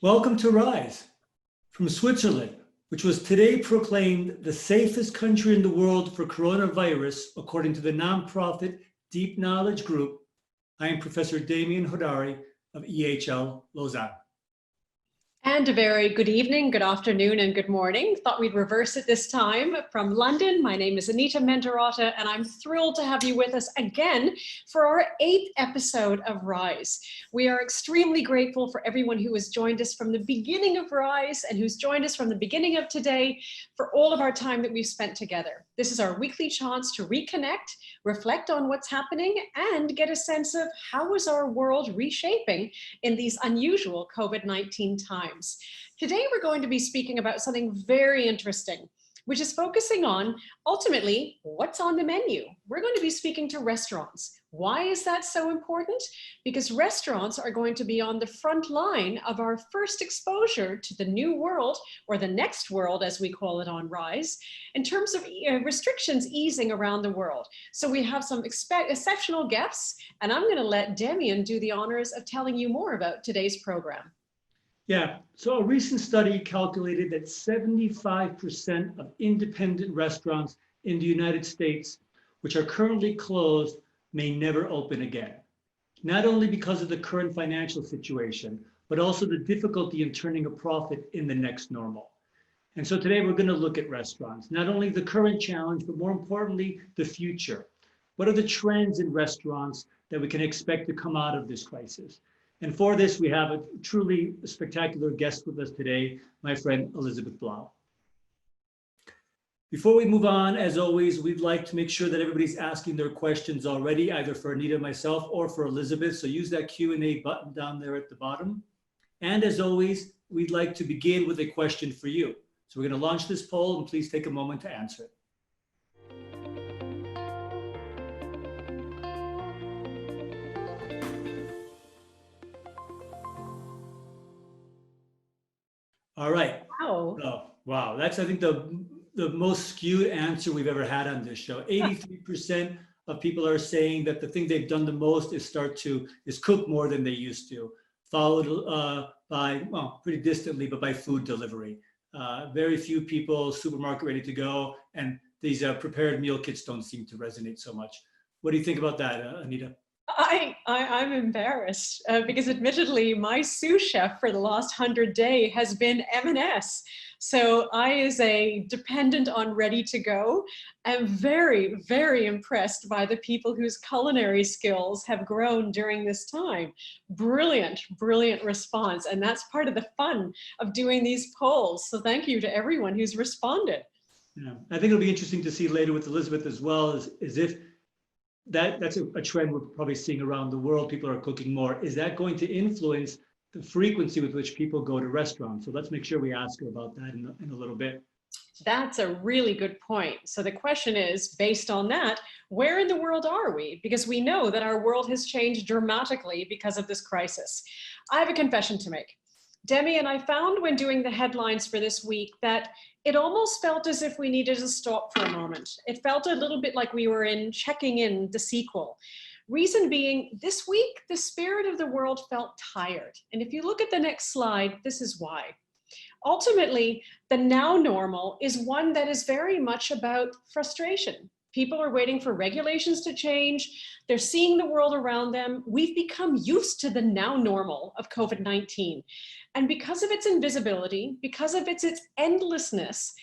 Welcome to Rise from Switzerland, which was today proclaimed the safest country in the world for coronavirus, according to the nonprofit Deep Knowledge Group. I am Professor Damian Hodari of EHL Lausanne. And a very good evening, good afternoon, and good morning. Thought we'd reverse it this time. From London, my name is Anita Mendiratta, and I'm thrilled to have you with us again for our 8th episode of Rise. We are extremely grateful for everyone who has joined us from the beginning of Rise and who's joined us from the beginning of today for all of our time that we've spent together. This is our weekly chance to reconnect, reflect on what's happening, and get a sense of how is our world reshaping in these unusual COVID-19 times. Today, we're going to be speaking about something very interesting, which is focusing on, ultimately, what's on the menu. We're going to be speaking to restaurants. Why is that so important? Because restaurants are going to be on the front line of our first exposure to the new world, or the next world, as we call it on Rise, in terms of restrictions easing around the world. So we have some exceptional guests, and I'm going to let Demian do the honors of telling you more about today's program. Yeah, so a recent study calculated that 75% of independent restaurants in the United States, which are currently closed, may never open again. Not only because of the current financial situation, but also the difficulty in turning a profit in the next normal. And so today we're going to look at restaurants, not only the current challenge, but more importantly, the future. What are the trends in restaurants that we can expect to come out of this crisis? And for this, we have a truly spectacular guest with us today, my friend Elizabeth Blau. Before we move on, as always, we'd like to make sure that everybody's asking their questions already, either for Anita, myself, or for Elizabeth. So use that Q&A button down there at the bottom. And as always, we'd like to begin with a question for you. So we're going to launch this poll, and please take a moment to answer it. All right. Wow. Oh, wow. That's, I think, the most skewed answer we've ever had on this show. 83% of people are saying that the thing they've done the most is cook more than they used to, followed by, well, pretty distantly, but by food delivery. Very few people, supermarket ready to go, and these prepared meal kits don't seem to resonate so much. What do you think about that, Anita? I'm embarrassed because admittedly, my sous chef for the last 100 days has been M&S. So I, as a dependent on ready to go, am very, very impressed by the people whose culinary skills have grown during this time. Brilliant, brilliant response. And that's part of the fun of doing these polls. So thank you to everyone who's responded. Yeah, I think it'll be interesting to see later with Elizabeth as well, as if that's a trend we're probably seeing around the world. People are cooking more. Is that going to influence the frequency with which people go to restaurants? So let's make sure we ask her about that in a little bit. That's a really good point. So the question is, based on that, where in the world are we? Because we know that our world has changed dramatically because of this crisis. I have a confession to make. Demian, I found when doing the headlines for this week that it almost felt as if we needed to stop for a moment. It felt a little bit like we were checking in the sequel. Reason being, this week, the spirit of the world felt tired. And if you look at the next slide, this is why. Ultimately, the now normal is one that is very much about frustration. People are waiting for regulations to change. They're seeing the world around them. We've become used to the now normal of COVID-19. And because of its invisibility, because of its endlessness,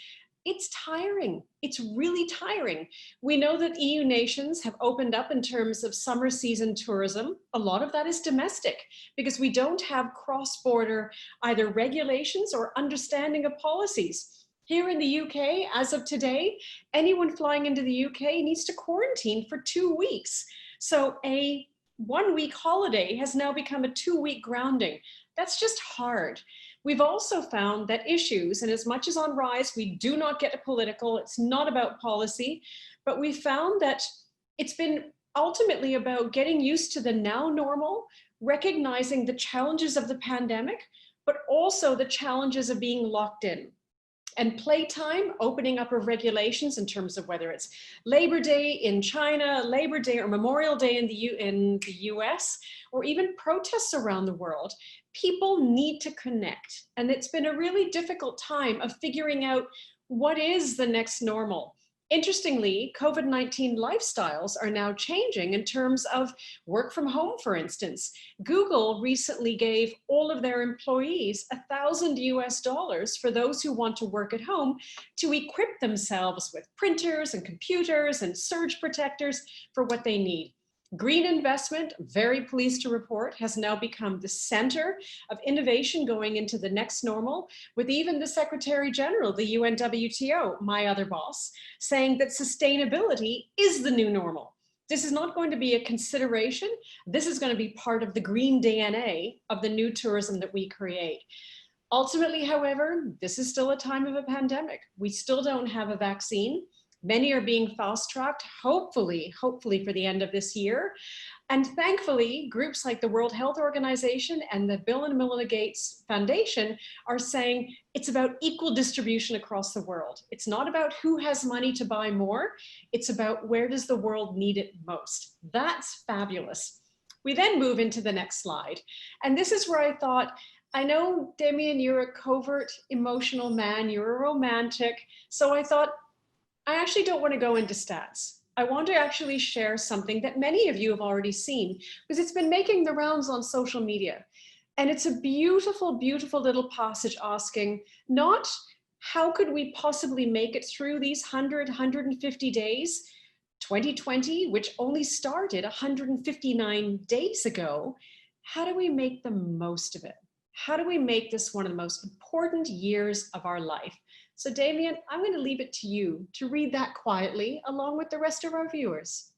it's tiring. It's really tiring. We know that EU nations have opened up in terms of summer season tourism. A lot of that is domestic because we don't have cross-border either regulations or understanding of policies. Here in the UK, as of today, anyone flying into the UK needs to quarantine for 2 weeks. So a 1-week holiday has now become a 2-week grounding. That's just hard. We've also found that issues, and as much as on Rise, we do not get political, it's not about policy, but we found that it's been ultimately about getting used to the now normal, recognizing the challenges of the pandemic, but also the challenges of being locked in. And playtime, opening up of regulations in terms of whether it's Labor Day in China, Labor Day or Memorial Day in the US, or even protests around the world. people need to connect. And it's been a really difficult time of figuring out what is the next normal. Interestingly, COVID-19 lifestyles are now changing in terms of work from home, for instance. Google recently gave all of their employees $1,000 for those who want to work at home to equip themselves with printers and computers and surge protectors for what they need. Green investment, very pleased to report, has now become the center of innovation going into the next normal, with even the Secretary General, the UNWTO, my other boss, saying that sustainability is the new normal. This is not going to be a consideration. This is going to be part of the green DNA of the new tourism that we create. Ultimately, however, this is still a time of a pandemic. We still don't have a vaccine. Many are being fast-tracked, hopefully for the end of this year. And thankfully, groups like the World Health Organization and the Bill and Melinda Gates Foundation are saying it's about equal distribution across the world. It's not about who has money to buy more. It's about where does the world need it most. That's fabulous. We then move into the next slide. And this is where I thought, I know, Damian, you're a covert, emotional man, you're a romantic. So I thought, I actually don't want to go into stats. I want to actually share something that many of you have already seen, because it's been making the rounds on social media. And it's a beautiful, beautiful little passage asking, not how could we possibly make it through these 100, 150 days, 2020, which only started 159 days ago. How do we make the most of it? How do we make this one of the most important years of our life? So Damian, I'm going to leave it to you to read that quietly along with the rest of our viewers.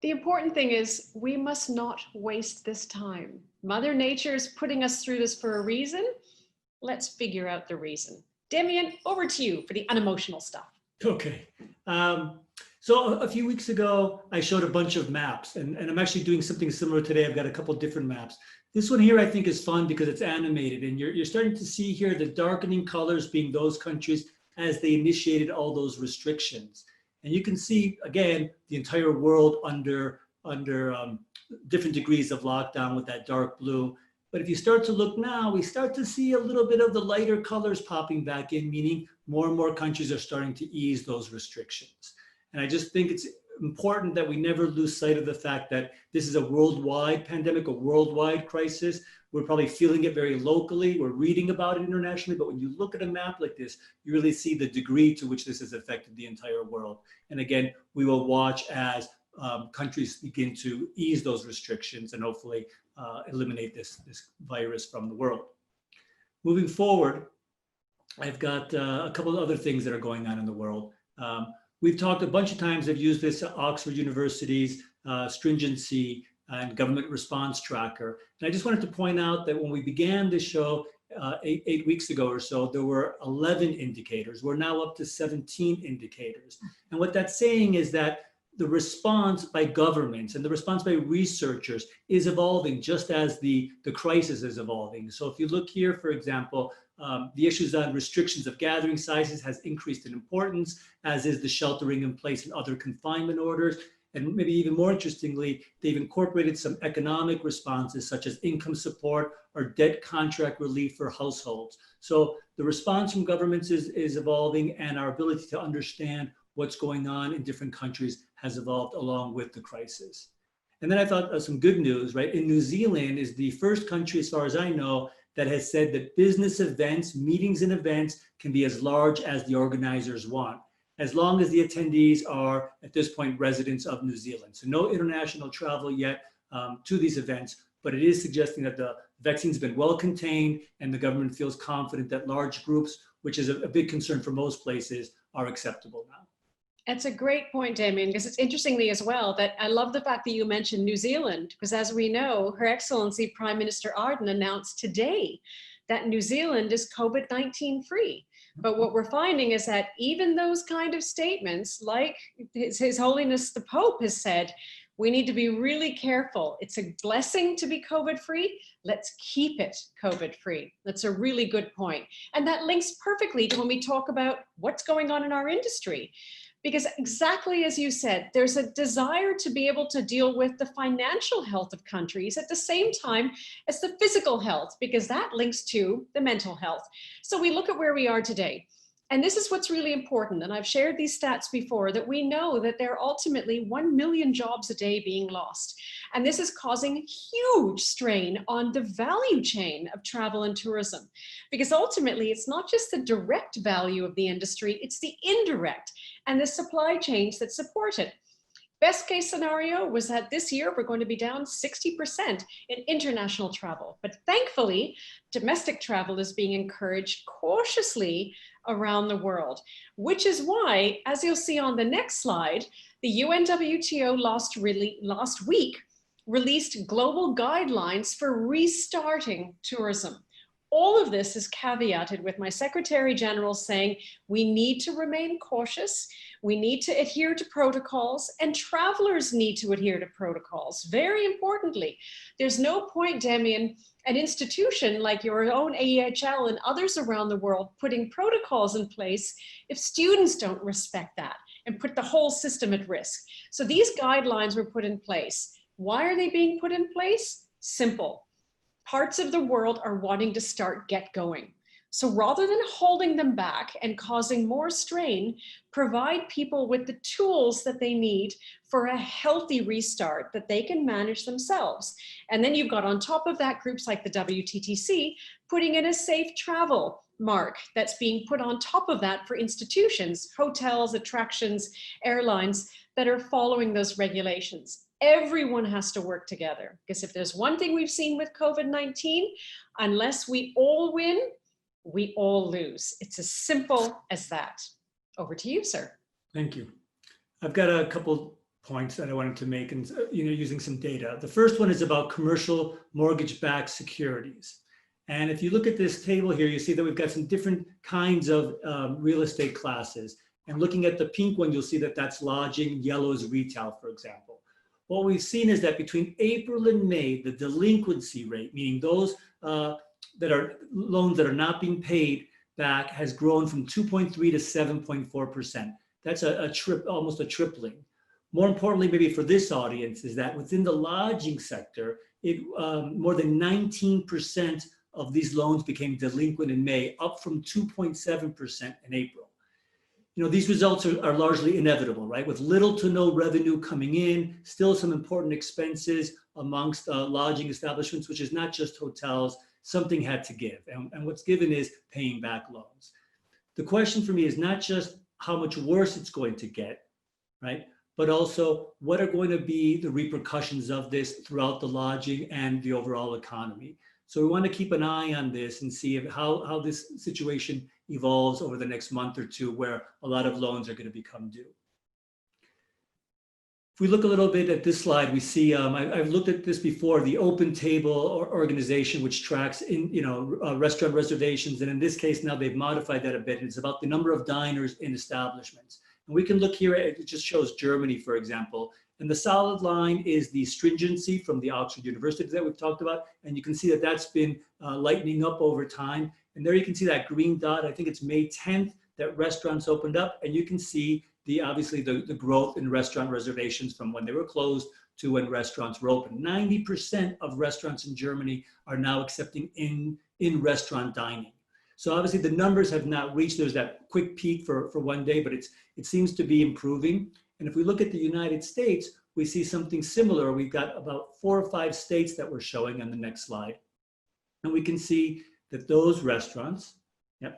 The important thing is we must not waste this time. Mother Nature is putting us through this for a reason. Let's figure out the reason. Demian, over to you for the unemotional stuff. Okay. So a few weeks ago, I showed a bunch of maps, and I'm actually doing something similar today. I've got a couple different maps. This one here, I think, is fun because it's animated, and you're starting to see here the darkening colors being those countries as they initiated all those restrictions. And you can see, again, the entire world under different degrees of lockdown with that dark blue. But if you start to look now, we start to see a little bit of the lighter colors popping back in, meaning more and more countries are starting to ease those restrictions. And I just think it's important that we never lose sight of the fact that this is a worldwide pandemic, a worldwide crisis. We're probably feeling it very locally. We're reading about it internationally, but when you look at a map like this, you really see the degree to which this has affected the entire world. And again, we will watch as countries begin to ease those restrictions and hopefully eliminate this virus from the world. Moving forward, I've got a couple of other things that are going on in the world. We've talked a bunch of times, I've used this at Oxford University's stringency and government response tracker. And I just wanted to point out that when we began this show eight weeks ago or so, there were 11 indicators. We're now up to 17 indicators. And what that's saying is that the response by governments and the response by researchers is evolving just as the crisis is evolving. So if you look here, for example, the issues on restrictions of gathering sizes has increased in importance, as is the sheltering in place and other confinement orders. And maybe even more interestingly, they've incorporated some economic responses such as income support or debt contract relief for households. So the response from governments is evolving, and our ability to understand what's going on in different countries has evolved along with the crisis. And then I thought some good news, right? In New Zealand is the first country, as far as I know, that has said that business events, meetings and events can be as large as the organizers want, as long as the attendees are, at this point, residents of New Zealand. So no international travel yet to these events, but it is suggesting that the vaccine's been well contained and the government feels confident that large groups, which is a big concern for most places, are acceptable now. That's a great point, Damian, because it's interestingly as well that I love the fact that you mentioned New Zealand, because as we know, Her Excellency Prime Minister Ardern announced today that New Zealand is COVID-19 free. But what we're finding is that even those kind of statements, like His Holiness the Pope has said, We need to be really careful. It's a blessing to be COVID-free. Let's keep it COVID-free. That's a really good point. And that links perfectly to when we talk about what's going on in our industry. Because exactly as you said, there's a desire to be able to deal with the financial health of countries at the same time as the physical health, because that links to the mental health. So we look at where we are today. And this is what's really important. And I've shared these stats before, that we know that there are ultimately 1 million jobs a day being lost. And this is causing huge strain on the value chain of travel and tourism. Because ultimately, it's not just the direct value of the industry, it's the indirect and the supply chains that support it. Best case scenario was that this year we're going to be down 60% in international travel. But thankfully, domestic travel is being encouraged cautiously around the world, which is why, as you'll see on the next slide, the UNWTO last week released global guidelines for restarting tourism. All of this is caveated with my Secretary General saying we need to remain cautious, we need to adhere to protocols, and travelers need to adhere to protocols. Very importantly, there's no point, Demian, an institution like your own AEHL and others around the world putting protocols in place if students don't respect that and put the whole system at risk. So these guidelines were put in place. Why are they being put in place? Simple. Parts of the world are wanting to get going. So rather than holding them back and causing more strain, provide people with the tools that they need for a healthy restart that they can manage themselves. And then you've got on top of that groups like the WTTC putting in a safe travel mark that's being put on top of that for institutions, hotels, attractions, airlines that are following those regulations. Everyone has to work together, because if there's one thing we've seen with COVID-19, unless we all win, we all lose. It's as simple as that. Over to you, sir. Thank you. I've got a couple points that I wanted to make, and using some data. The first one is about commercial mortgage-backed securities. And if you look at this table here, you see that we've got some different kinds of real estate classes. And looking at the pink one, you'll see that that's lodging, yellow is retail, for example. What we've seen is that between April and May, the delinquency rate, meaning those that are loans that are not being paid back, has grown from 2.3 to 7.4%. That's almost a tripling. More importantly, maybe for this audience, is that within the lodging sector, more than 19% of these loans became delinquent in May, up from 2.7% in April. These results are largely inevitable, right? With little to no revenue coming in, still some important expenses amongst lodging establishments, which is not just hotels. Something had to give, and what's given is paying back loans. The question for me is not just how much worse it's going to get, right? But also what are going to be the repercussions of this throughout the lodging and the overall economy. So we want to keep an eye on this and see how this situation evolves over the next month or two, where a lot of loans are going to become due. If we look a little bit at this slide, we see, I've looked at this before, the Open Table organization, which tracks restaurant reservations. And in this case, now they've modified that a bit. It's about the number of diners in establishments. And we can look here, it just shows Germany, for example. And the solid line is the stringency from the Oxford University that we've talked about. And you can see that that's been lightening up over time. And there you can see that green dot. I think it's May 10th that restaurants opened up. And you can see obviously the growth in restaurant reservations from when they were closed to when restaurants were open. 90% of restaurants in Germany are now accepting in-restaurant dining. So obviously the numbers have not reached, there's that quick peak for one day, but it seems to be improving. And if we look at the United States, we see something similar. We've got about 4 or 5 states that we're showing on the next slide. And we can see that those restaurants,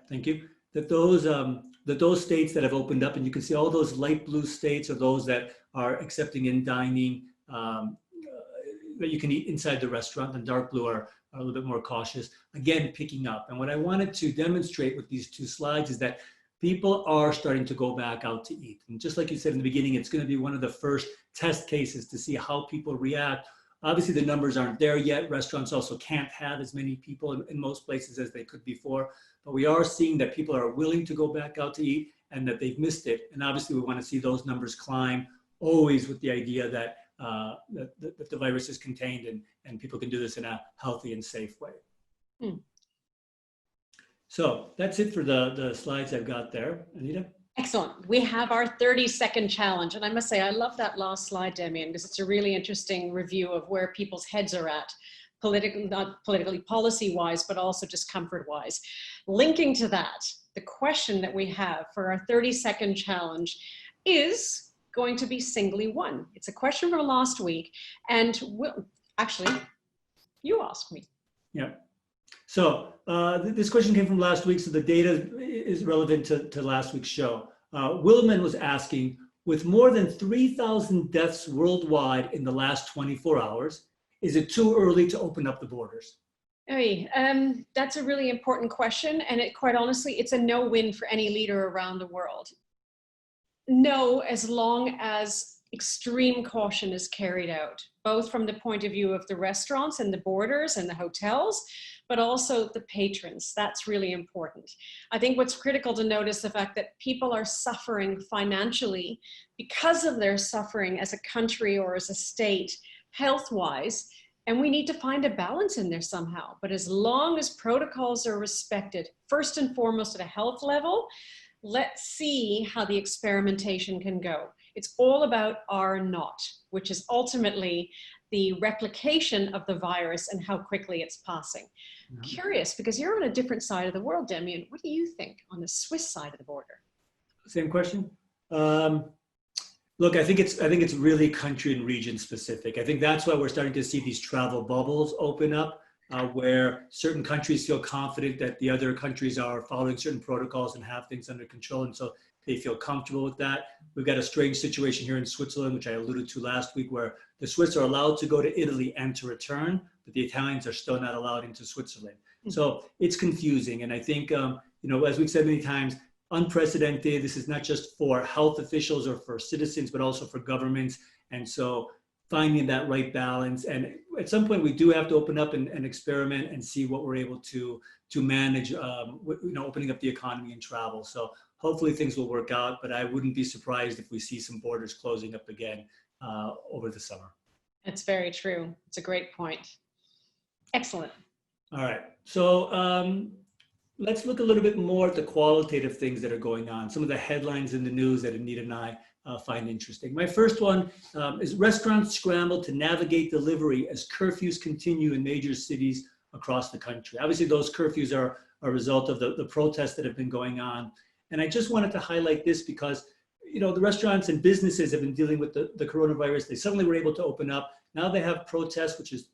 thank you, that those states that have opened up, and you can see all those light blue states are those that are accepting in dining that you can eat inside the restaurant, and dark blue are a little bit more cautious, again, picking up. And what I wanted to demonstrate with these 2 slides is that people are starting to go back out to eat. And just like you said in the beginning, it's going to be one of the first test cases to see how people react. Obviously, the numbers aren't there yet. Restaurants also can't have as many people in most places as they could before. But we are seeing that people are willing to go back out to eat and that they've missed it. And obviously, we want to see those numbers climb, always with the idea that that the virus is contained and people can do this in a healthy and safe way. Hmm. So that's it for the slides I've got there. Anita? Excellent. We have our 30-second challenge. And I must say, I love that last slide, Demian, because it's a really interesting review of where people's heads are at, not politically, policy-wise, but also just comfort-wise. Linking to that, the question that we have for our 30-second challenge is going to be singly won. It's a question from last week. And actually, you asked me. Yeah. So this question came from last week, so the data is relevant to last week's show. Willman was asking, with more than 3,000 deaths worldwide in the last 24 hours, is it too early to open up the borders? Hey, that's a really important question. And quite honestly, it's a no-win for any leader around the world. No, as long as extreme caution is carried out, both from the point of view of the restaurants and the borders and the hotels, but also the patrons. That's really important. I think what's critical to note is the fact that people are suffering financially because of their suffering as a country or as a state, health-wise, and we need to find a balance in there somehow. But as long as protocols are respected, first and foremost at a health level, let's see how the experimentation can go. It's all about R naught, which is ultimately the replication of the virus and how quickly it's passing. Mm-hmm. Curious, because you're on a different side of the world, Demian. What do you think on the Swiss side of the border? Same question. Look, I think it's really country and region specific. I think that's why we're starting to see these travel bubbles open up, where certain countries feel confident that the other countries are following certain protocols and have things under control, and so they feel comfortable with that. We've got a strange situation here in Switzerland, which I alluded to last week, where the Swiss are allowed to go to Italy and to return, but the Italians are still not allowed into Switzerland. Mm-hmm. So it's confusing. And I think, as we've said many times, unprecedented. This is not just for health officials or for citizens, but also for governments. And so finding that right balance. And at some point we do have to open up and experiment and see what we're able to manage, opening up the economy and travel. So hopefully things will work out, but I wouldn't be surprised if we see some borders closing up again over the summer. That's very true. It's a great point. Excellent. All right. So let's look a little bit more at the qualitative things that are going on, some of the headlines in the news that Anita and I find interesting. My first one is restaurants scramble to navigate delivery as curfews continue in major cities across the country. Obviously, those curfews are a result of the protests that have been going on. And I just wanted to highlight this because, the restaurants and businesses have been dealing with the coronavirus. They suddenly were able to open up. Now they have protests, which is,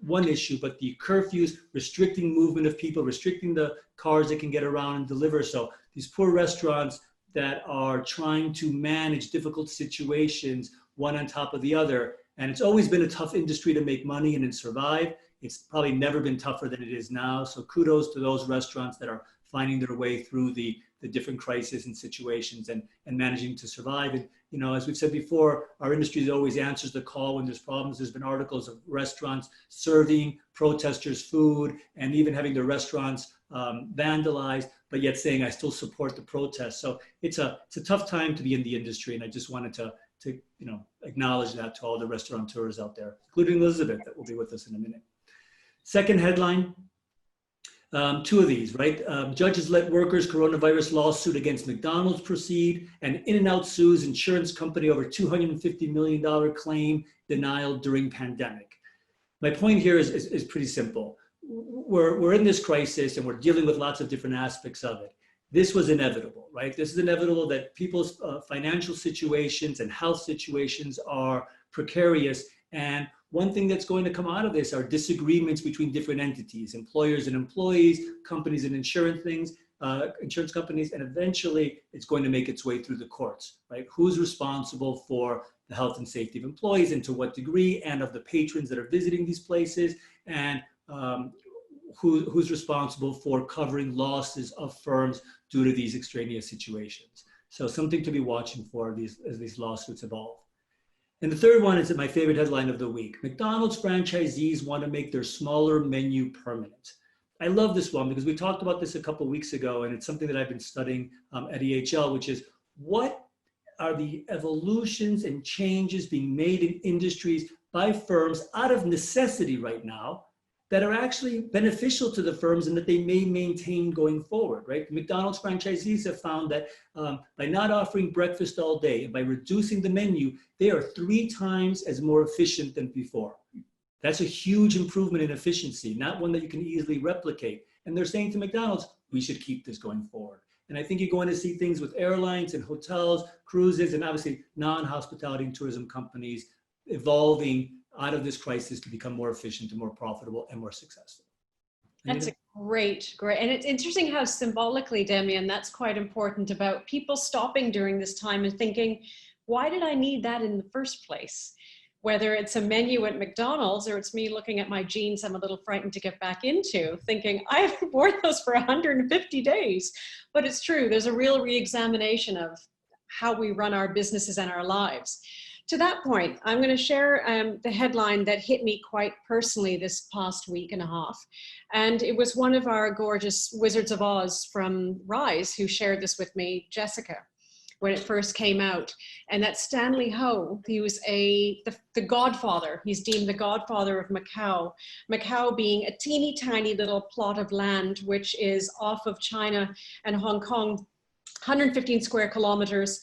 one issue, but the curfews restricting movement of people, restricting the cars that can get around and deliver. So these poor restaurants that are trying to manage difficult situations, one on top of the other. And it's always been a tough industry to make money and survive. It's probably never been tougher than it is now. So kudos to those restaurants that are finding their way through the different crises and situations and managing to survive. And, as we've said before, our industry always answers the call when there's problems. There's been articles of restaurants serving protesters food and even having their restaurants vandalized, but yet saying, I still support the protest. So it's a tough time to be in the industry. And I just wanted to acknowledge that to all the restaurateurs out there, including Elizabeth, that will be with us in a minute. Second headline, two of these, right? Judges let workers' coronavirus lawsuit against Mcdonald's proceed, and In-N-Out sues insurance company over $250 million claim denial during pandemic. My point here is pretty simple. We're in this crisis and we're dealing with lots of different aspects of it. This was inevitable, right? This is inevitable that people's financial situations and health situations are precarious. And one thing that's going to come out of this are disagreements between different entities, employers and employees, companies and insurance companies, and eventually it's going to make its way through the courts, right? Who's responsible for the health and safety of employees and to what degree, and of the patrons that are visiting these places, and who's responsible for covering losses of firms due to these extraneous situations. So something to be watching for as these lawsuits evolve. And the third one is my favorite headline of the week. McDonald's franchisees want to make their smaller menu permanent. I love this one because we talked about this a couple of weeks ago, and it's something that I've been studying at EHL, which is what are the evolutions and changes being made in industries by firms out of necessity right now that are actually beneficial to the firms and that they may maintain going forward, right? The McDonald's franchisees have found that by not offering breakfast all day and by reducing the menu, they are 3 times as more efficient than before. That's a huge improvement in efficiency, not one that you can easily replicate. And they're saying to McDonald's, we should keep this going forward. And I think you're going to see things with airlines and hotels, cruises, and obviously non-hospitality and tourism companies evolving out of this crisis to become more efficient and more profitable and more successful. That's a great. And it's interesting how symbolically, Demian, that's quite important about people stopping during this time and thinking, why did I need that in the first place? Whether it's a menu at McDonald's or it's me looking at my jeans I'm a little frightened to get back into, thinking I haven't worn those for 150 days. But it's true, there's a real re-examination of how we run our businesses and our lives. To that point, I'm going to share the headline that hit me quite personally this past week and a half. And it was one of our gorgeous Wizards of Oz from Rise who shared this with me, Jessica, when it first came out. And that's Stanley Ho. He was the Godfather. He's deemed the Godfather of Macau. Macau being a teeny tiny little plot of land, which is off of China and Hong Kong, 115 square kilometers.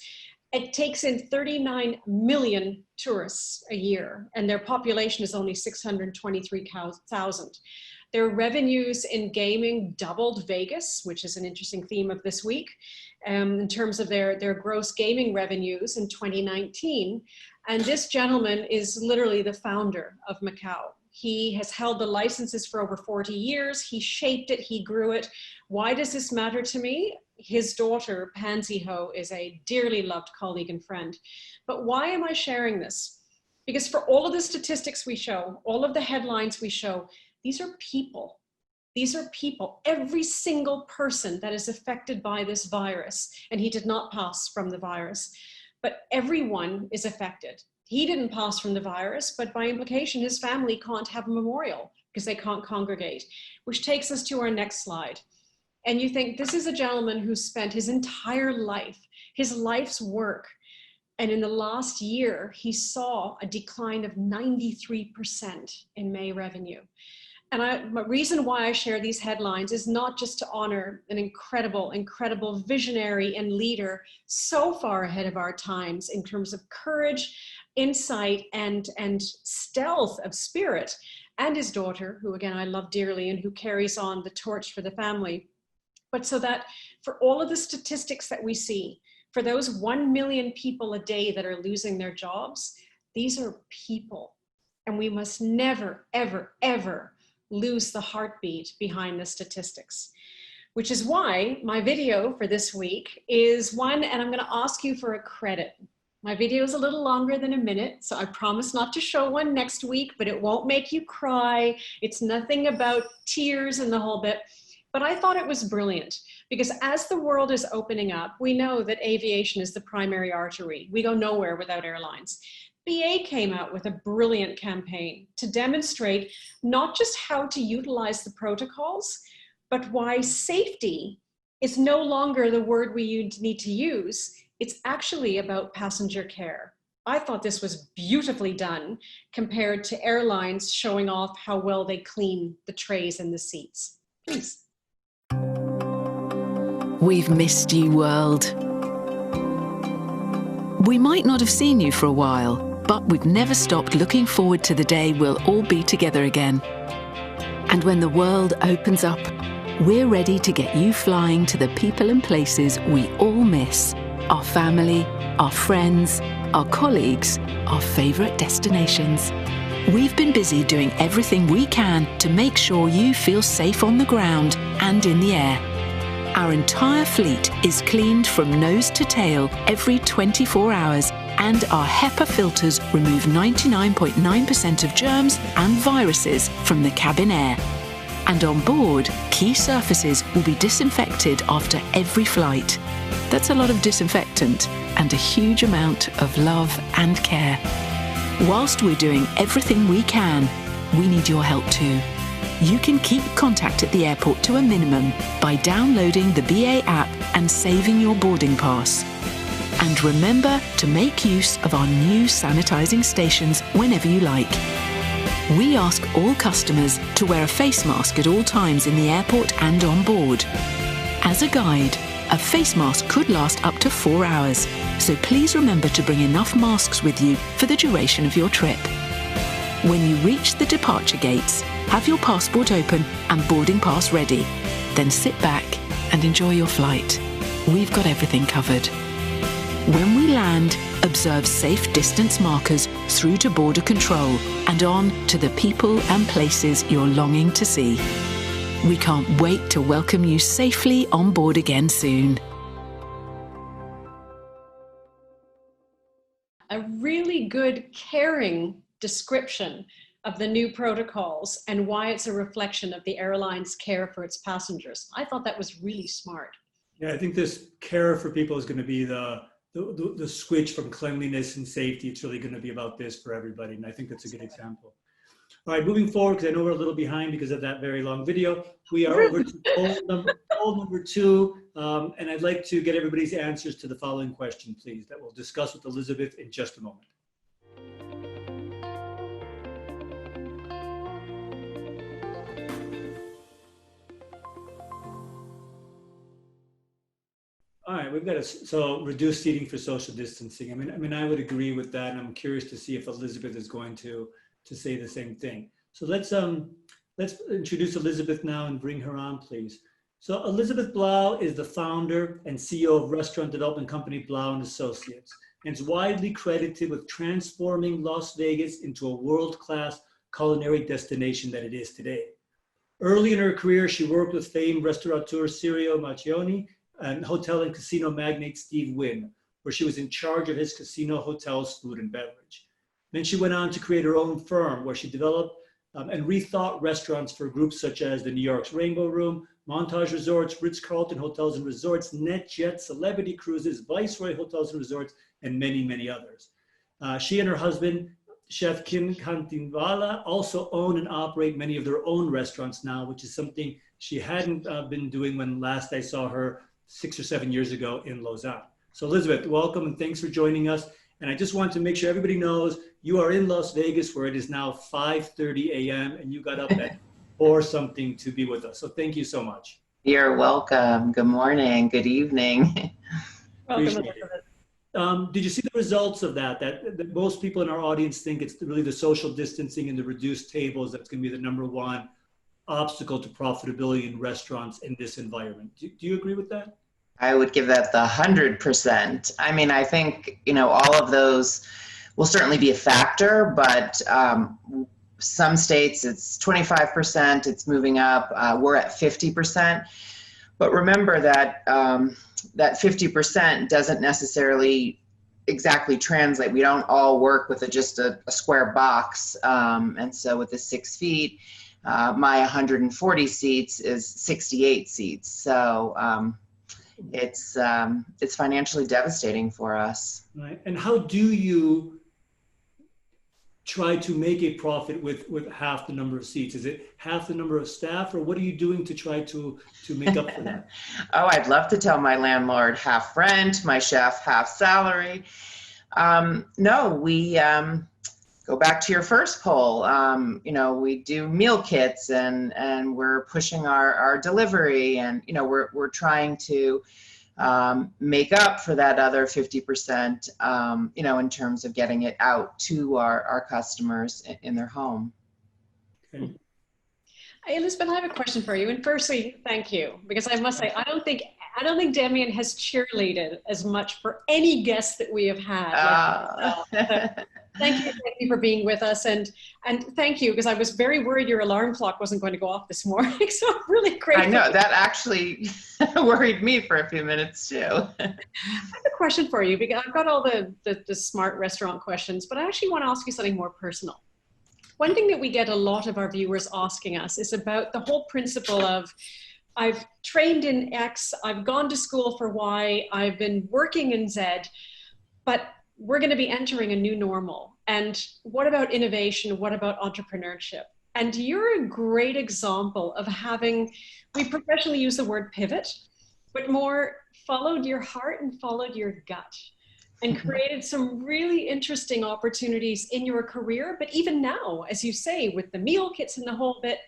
It takes in 39 million tourists a year, and their population is only 623,000. Their revenues in gaming doubled Vegas, which is an interesting theme of this week, in terms of their gross gaming revenues in 2019. And this gentleman is literally the founder of Macau. He has held the licenses for over 40 years. He shaped it, he grew it. Why does this matter to me? His daughter, Pansy Ho, is a dearly loved colleague and friend. But why am I sharing this? Because for all of the statistics we show, all of the headlines we show, these are people. These are people. Every single person that is affected by this virus, and he did not pass from the virus, but everyone is affected. He didn't pass from the virus, but by implication, his family can't have a memorial because they can't congregate, which takes us to our next slide. And you think, this is a gentleman who spent his entire life, his life's work, and in the last year, he saw a decline of 93% in May revenue. And the reason why I share these headlines is not just to honor an incredible, incredible visionary and leader so far ahead of our times in terms of courage, insight, and stealth of spirit, and his daughter, who again I love dearly and who carries on the torch for the family. But so that for all of the statistics that we see, for those 1 million people a day that are losing their jobs, these are people. And we must never, ever, ever lose the heartbeat behind the statistics. Which is why my video for this week is one, and I'm going to ask you for a credit. My video is a little longer than a minute, so I promise not to show one next week, but it won't make you cry. It's nothing about tears and the whole bit. But I thought it was brilliant because as the world is opening up, we know that aviation is the primary artery. We go nowhere without airlines. BA came out with a brilliant campaign to demonstrate not just how to utilize the protocols, but why safety is no longer the word we need to use. It's actually about passenger care. I thought this was beautifully done compared to airlines showing off how well they clean the trays and the seats. Please. We've missed you, world. We might not have seen you for a while, but we've never stopped looking forward to the day we'll all be together again. And when the world opens up, we're ready to get you flying to the people and places we all miss. Our family, our friends, our colleagues, our favourite destinations. We've been busy doing everything we can to make sure you feel safe on the ground and in the air. Our entire fleet is cleaned from nose to tail every 24 hours, and our HEPA filters remove 99.9% of germs and viruses from the cabin air. And on board, key surfaces will be disinfected after every flight. That's a lot of disinfectant and a huge amount of love and care. Whilst we're doing everything we can, we need your help too. You can keep contact at the airport to a minimum by downloading the BA app and saving your boarding pass. And remember to make use of our new sanitizing stations whenever you like. We ask all customers to wear a face mask at all times in the airport and on board. As a guide, a face mask could last up to 4 hours, so please remember to bring enough masks with you for the duration of your trip. When you reach the departure gates, have your passport open and boarding pass ready. Then sit back and enjoy your flight. We've got everything covered. When we land, observe safe distance markers through to border control and on to the people and places you're longing to see. We can't wait to welcome you safely on board again soon. A really good, caring description of the new protocols and why it's a reflection of the airline's care for its passengers. I thought that was really smart. Yeah, I think this care for people is going to be the switch from cleanliness and safety. It's really going to be about this for everybody. And I think that's a good example. All right, moving forward, because I know we're a little behind because of that very long video. We are over to poll number 2. And I'd like to get everybody's answers to the following question, please, that we'll discuss with Elizabeth in just a moment. All right, we've got so reduced seating for social distancing. I mean, I would agree with that, and I'm curious to see if Elizabeth is going to say the same thing. So let's introduce Elizabeth now and bring her on, please. So Elizabeth Blau is the founder and CEO of restaurant development company Blau and Associates, and is widely credited with transforming Las Vegas into a world-class culinary destination that it is today. Early in her career, she worked with famed restaurateur Sirio Macchioni and hotel and casino magnate Steve Wynn, where she was in charge of his casino hotels, food and beverage. Then she went on to create her own firm where she developed and rethought restaurants for groups such as the New York's Rainbow Room, Montage Resorts, Ritz-Carlton Hotels and Resorts, NetJet, Celebrity Cruises, Viceroy Hotels and Resorts, and many, many others. She and her husband, Chef Kim Kantinwala, also own and operate many of their own restaurants now, which is something she hadn't been doing when last I saw her 6 or 7 years ago in Lausanne. So Elizabeth, welcome and thanks for joining us. And I just want to make sure everybody knows you are in Las Vegas where it is now 5:30 a.m. and you got up at 4 something to be with us. So thank you so much. You're welcome. Good morning. Good evening. Welcome. Did you see the results of that most people in our audience think it's really the social distancing and the reduced tables that's going to be the #1 obstacle to profitability in restaurants in this environment? Do you agree with that? I would give that the 100%. I mean, I think, all of those will certainly be a factor, but some states it's 25%, it's moving up. We're at 50%. But remember that that 50% doesn't necessarily exactly translate. We don't all work with just a square box. And so with the 6 feet, my 140 seats is 68 seats. So it's financially devastating for us. Right. And how do you try to make a profit with half the number of seats? Is it half the number of staff, or what are you doing to try to make up for that? Oh, I'd love to tell my landlord half rent, my chef half salary. No, we go back to your first poll. We do meal kits and we're pushing our delivery, and we're trying to make up for that other 50%, in terms of getting it out to our customers in their home. Okay. Hey, Elizabeth, I have a question for you. And firstly, thank you, because I must say, I don't think Demian has cheerleaded as much for any guest that we have had. Thank you for being with us, and thank you, because I was very worried your alarm clock wasn't going to go off this morning. So I'm really grateful. I know that actually worried me for a few minutes too. I have a question for you, because I've got all the smart restaurant questions, but I actually want to ask you something more personal. One thing that we get a lot of our viewers asking us is about the whole principle of, I've trained in X, I've gone to school for Y, I've been working in Z, but we're going to be entering a new normal. And what about innovation? What about entrepreneurship? And you're a great example of having, we professionally use the word pivot, but more followed your heart and followed your gut. and created some really interesting opportunities in your career. But even now, as you say, with the meal kits and the whole bit,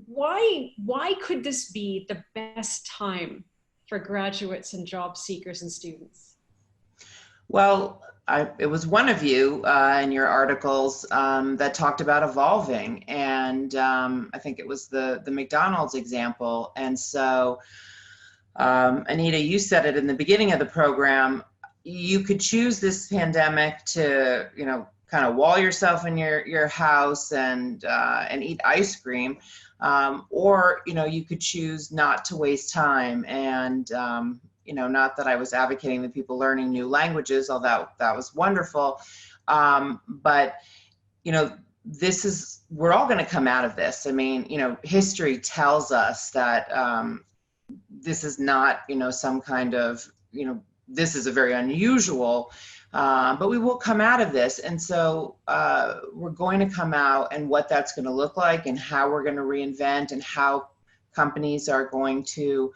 why could this be the best time for graduates and job seekers and students? Well, it was one of you in your articles that talked about evolving, and I think it was the McDonald's example. And so, Anita, you said it in the beginning of the program. You could choose this pandemic to, kind of wall yourself in your house and eat ice cream, or you could choose not to waste time. And not that I was advocating that people learning new languages, although that was wonderful. But, we're all going to come out of this. I mean, history tells us that this is not, some kind of, this is a very unusual, but we will come out of this. And so we're going to come out, and what that's going to look like and how we're going to reinvent and how companies are going to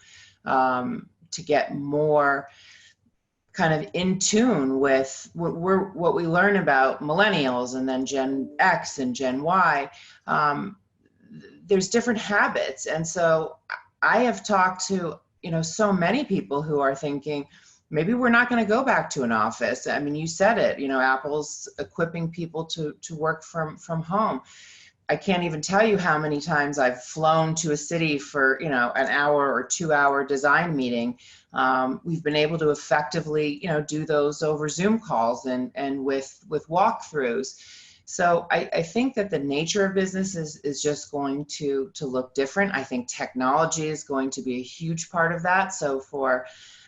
get more kind of in tune with what we learn about millennials and then Gen X and Gen Y. There's different habits. And so I have talked to, so many people who are thinking, maybe we're not going to go back to an office. I mean, you said it, Apple's equipping people to work from home. I can't even tell you how many times I've flown to a city for, an hour or 2 hour design meeting. We've been able to effectively, do those over Zoom calls and with walkthroughs. So I think that the nature of business is just going to look different. I think technology is going to be a huge part of that. So for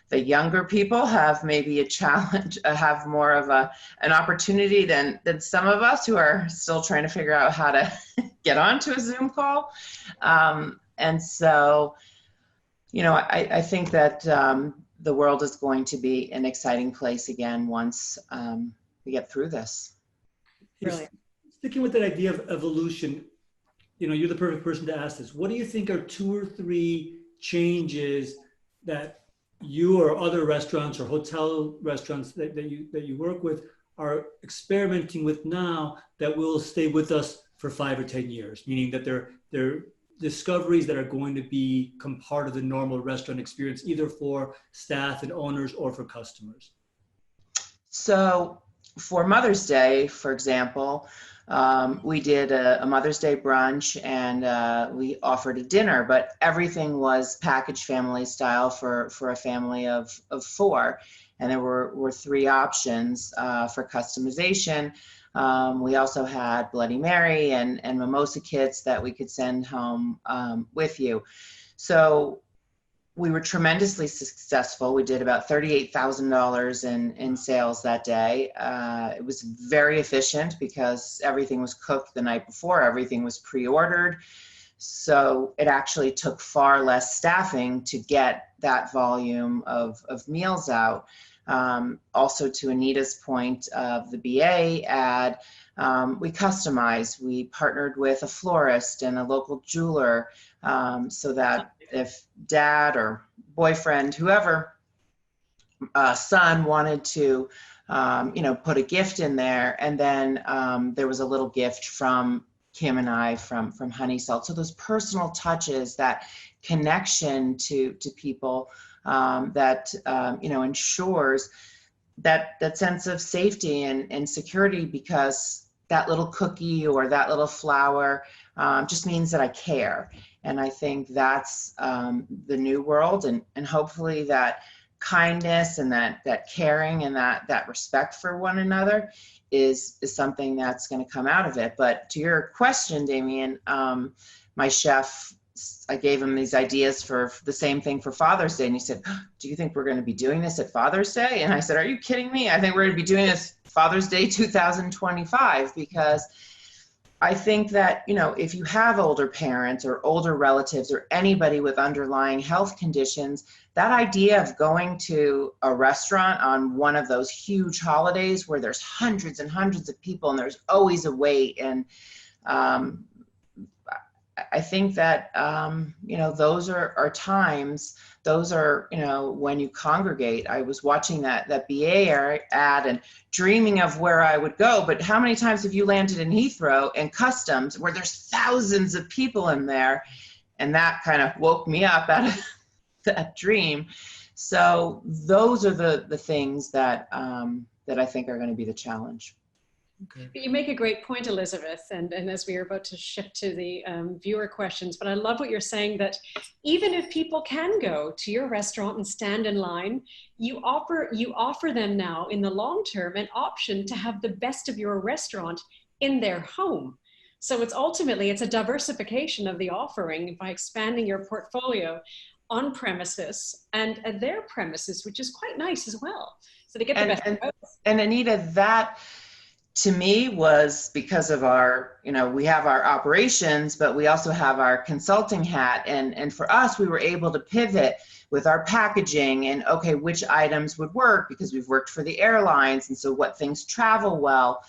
the younger people have maybe a challenge, have more of an opportunity than some of us who are still trying to figure out how to get onto a Zoom call. And so, I think that the world is going to be an exciting place again once we get through this. Brilliant. Sticking with that idea of evolution, you're the perfect person to ask this. What do you think are 2 or 3 changes that you or other restaurants or hotel restaurants that you work with are experimenting with now that will stay with us for 5 or 10 years, meaning that they're discoveries that are going to become part of the normal restaurant experience, either for staff and owners or for customers? So for Mother's Day, for example, we did a Mother's Day brunch, and we offered a dinner, but everything was packaged family style for a family of 4. And there were 3 options for customization. We also had Bloody Mary and mimosa kits that we could send home with you. So we were tremendously successful. We did about $38,000 in sales that day. It was very efficient because everything was cooked the night before, everything was pre-ordered. So it actually took far less staffing to get that volume of meals out. Also, to Anita's point of the BA ad, we customized. We partnered with a florist and a local jeweler so that if dad or boyfriend, whoever, son wanted to, put a gift in there, and then there was a little gift from Kim and I from Honey Salt. So those personal touches, that connection to people, that ensures that sense of safety and security, because that little cookie or that little flower just means that I care. And I think that's the new world, and hopefully that kindness and that caring and that respect for one another is something that's going to come out of it. But to your question, Damian, my chef, I gave him these ideas for the same thing for Father's Day. And he said, do you think we're going to be doing this at Father's Day? And I said, are you kidding me? I think we're going to be doing this Father's Day 2025, because I think that, if you have older parents or older relatives or anybody with underlying health conditions, that idea of going to a restaurant on one of those huge holidays where there's hundreds and hundreds of people and there's always a wait, and I think that, those are times those are, when you congregate. I was watching that BA ad and dreaming of where I would go, but how many times have you landed in Heathrow and customs where there's thousands of people in there? And that kind of woke me up out of that dream. So those are the things that that I think are going to be the challenge. Okay. You make a great point, Elizabeth, and as we are about to shift to the viewer questions, but I love what you're saying, that even if people can go to your restaurant and stand in line, you offer them now in the long term an option to have the best of your restaurant in their home. So it's ultimately, it's a diversification of the offering by expanding your portfolio on premises and at their premises, which is quite nice as well. So they get the best of both. And Anita, that to me was because of our, we have our operations, but we also have our consulting hat. And for us, we were able to pivot with our packaging and, okay, which items would work because we've worked for the airlines. And so what things travel well.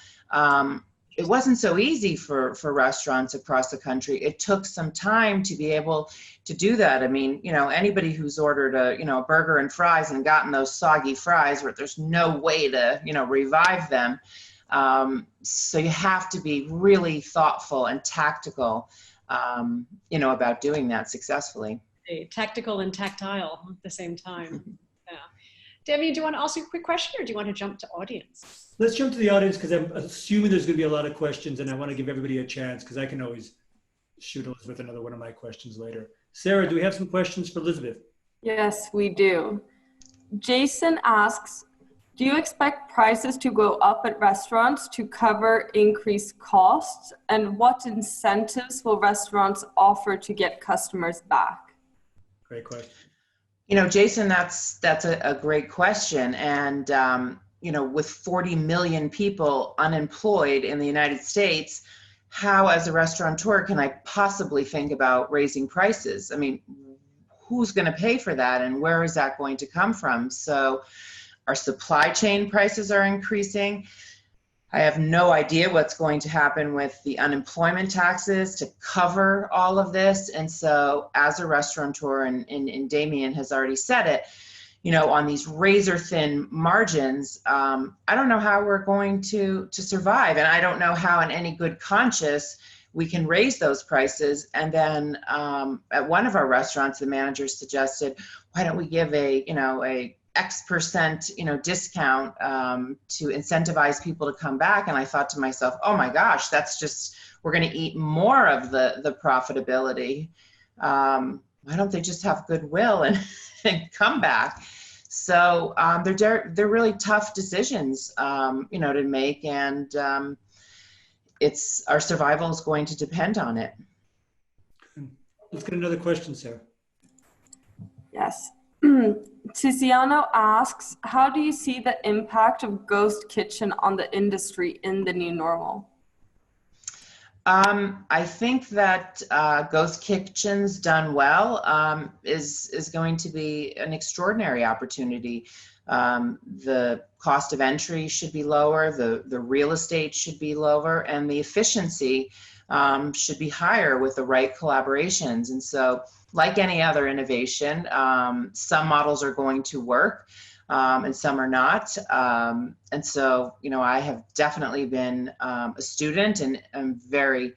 It wasn't so easy for restaurants across the country. It took some time to be able to do that. I mean, anybody who's ordered a burger and fries and gotten those soggy fries where there's no way to, revive them. So you have to be really thoughtful and tactical, about doing that successfully. Tactical and tactile at the same time. Yeah. Demian, do you want to ask a quick question or do you want to jump to audience? Let's jump to the audience because I'm assuming there's going to be a lot of questions and I want to give everybody a chance because I can always shoot Elizabeth another one of my questions later. Sarah, do we have some questions for Elizabeth? Yes, we do. Jason asks, do you expect prices to go up at restaurants to cover increased costs? And what incentives will restaurants offer to get customers back? Great question. Jason, that's a great question. And, with 40 million people unemployed in the United States, how as a restaurateur can I possibly think about raising prices? I mean, who's going to pay for that and where is that going to come from? So our supply chain prices are increasing. I have no idea what's going to happen with the unemployment taxes to cover all of this. And so as a restaurateur, and Damian has already said it, on these razor thin margins, I don't know how we're going to survive. And I don't know how in any good conscience we can raise those prices. And then at one of our restaurants, the manager suggested, why don't we give a X% discount to incentivize people to come back. And I thought to myself, oh my gosh, that's just, we're going to eat more of the profitability. Why don't they just have goodwill and come back? So they're really tough decisions, to make, and it's our survival is going to depend on it. Let's get another question, Sarah. Yes. Tiziano asks, how do you see the impact of ghost kitchen on the industry in the new normal? I think that ghost kitchens done well is going to be an extraordinary opportunity. The cost of entry should be lower, the real estate should be lower, and the efficiency should be higher with the right collaborations. And so, like any other innovation, some models are going to work and some are not. And so, I have definitely been a student and I'm very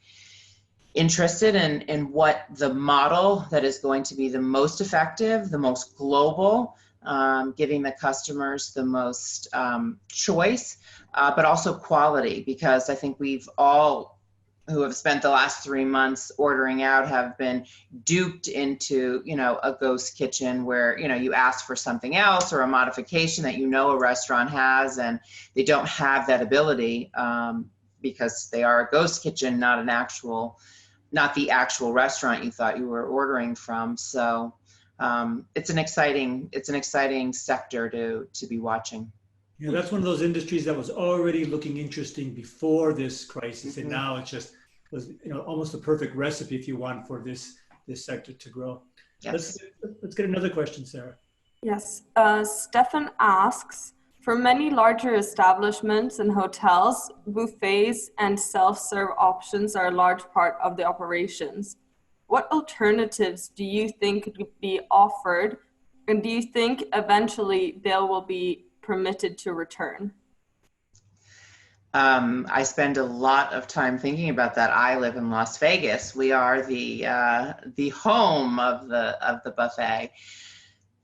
interested in what the model that is going to be the most effective, the most global, giving the customers the most choice, but also quality, because I think we've all who have spent the last 3 months ordering out have been duped into, a ghost kitchen where, you ask for something else or a modification that a restaurant has, and they don't have that ability because they are a ghost kitchen, not the actual restaurant you thought you were ordering from. So it's an exciting sector to be watching. That's one of those industries that was already looking interesting before this crisis, and now it just was, almost a perfect recipe if you want for this sector to grow. Yes. Let's get another question, Sarah. Yes. Stefan asks, for many larger establishments and hotels, buffets and self-serve options are a large part of the operations. What alternatives do you think could be offered And do you think eventually they will be permitted to return? I spend a lot of time thinking about that. I live in Las Vegas. We are the home of the buffet.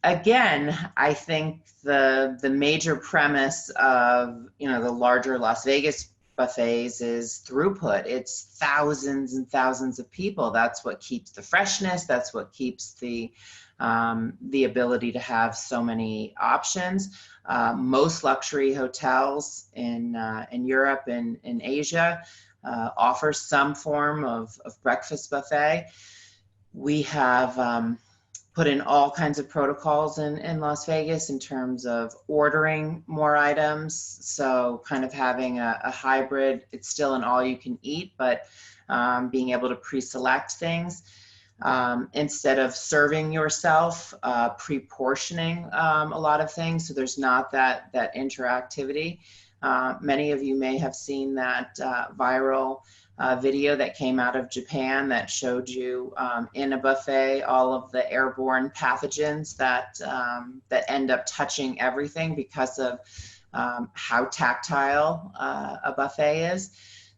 Again, I think the major premise of the larger Las Vegas buffets is throughput. It's thousands and thousands of people. That's what keeps the freshness. That's what keeps the ability to have so many options. Most luxury hotels in Europe and in Asia offer some form of breakfast buffet. We have put in all kinds of protocols in Las Vegas in terms of ordering more items. So kind of having a hybrid, it's still an all you can eat, but being able to pre-select things. Instead of serving yourself, pre-portioning a lot of things, so there's not that interactivity. Many of you may have seen that viral video that came out of Japan that showed you in a buffet all of the airborne pathogens that end up touching everything because of how tactile a buffet is.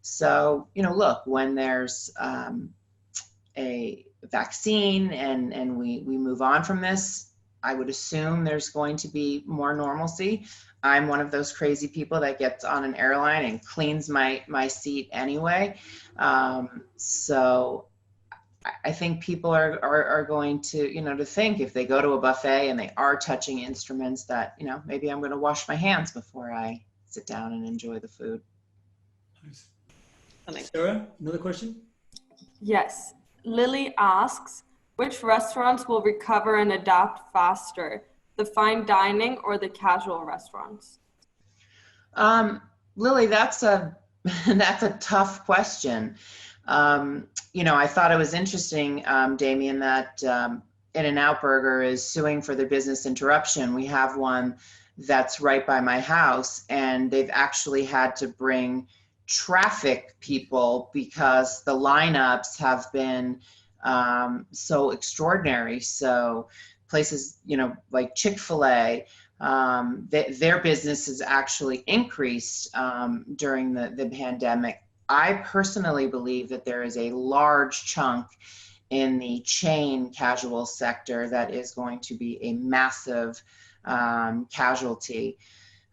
So look, when there's a vaccine and we move on from this, I would assume there's going to be more normalcy. I'm one of those crazy people that gets on an airline and cleans my seat anyway. So I think people are going to, to think if they go to a buffet and they are touching instruments that, maybe I'm going to wash my hands before I sit down and enjoy the food. Nice. Sarah, another question? Yes. Lily asks, which restaurants will recover and adapt faster, the fine dining or the casual restaurants? Lily, that's a tough question. I thought it was interesting, Damian, that In-N-Out Burger is suing for their business interruption. We have one that's right by my house, and they've actually had to bring traffic people because the lineups have been so extraordinary. So places, like Chick-fil-A, their business has actually increased during the pandemic. I personally believe that there is a large chunk in the chain casual sector that is going to be a massive casualty.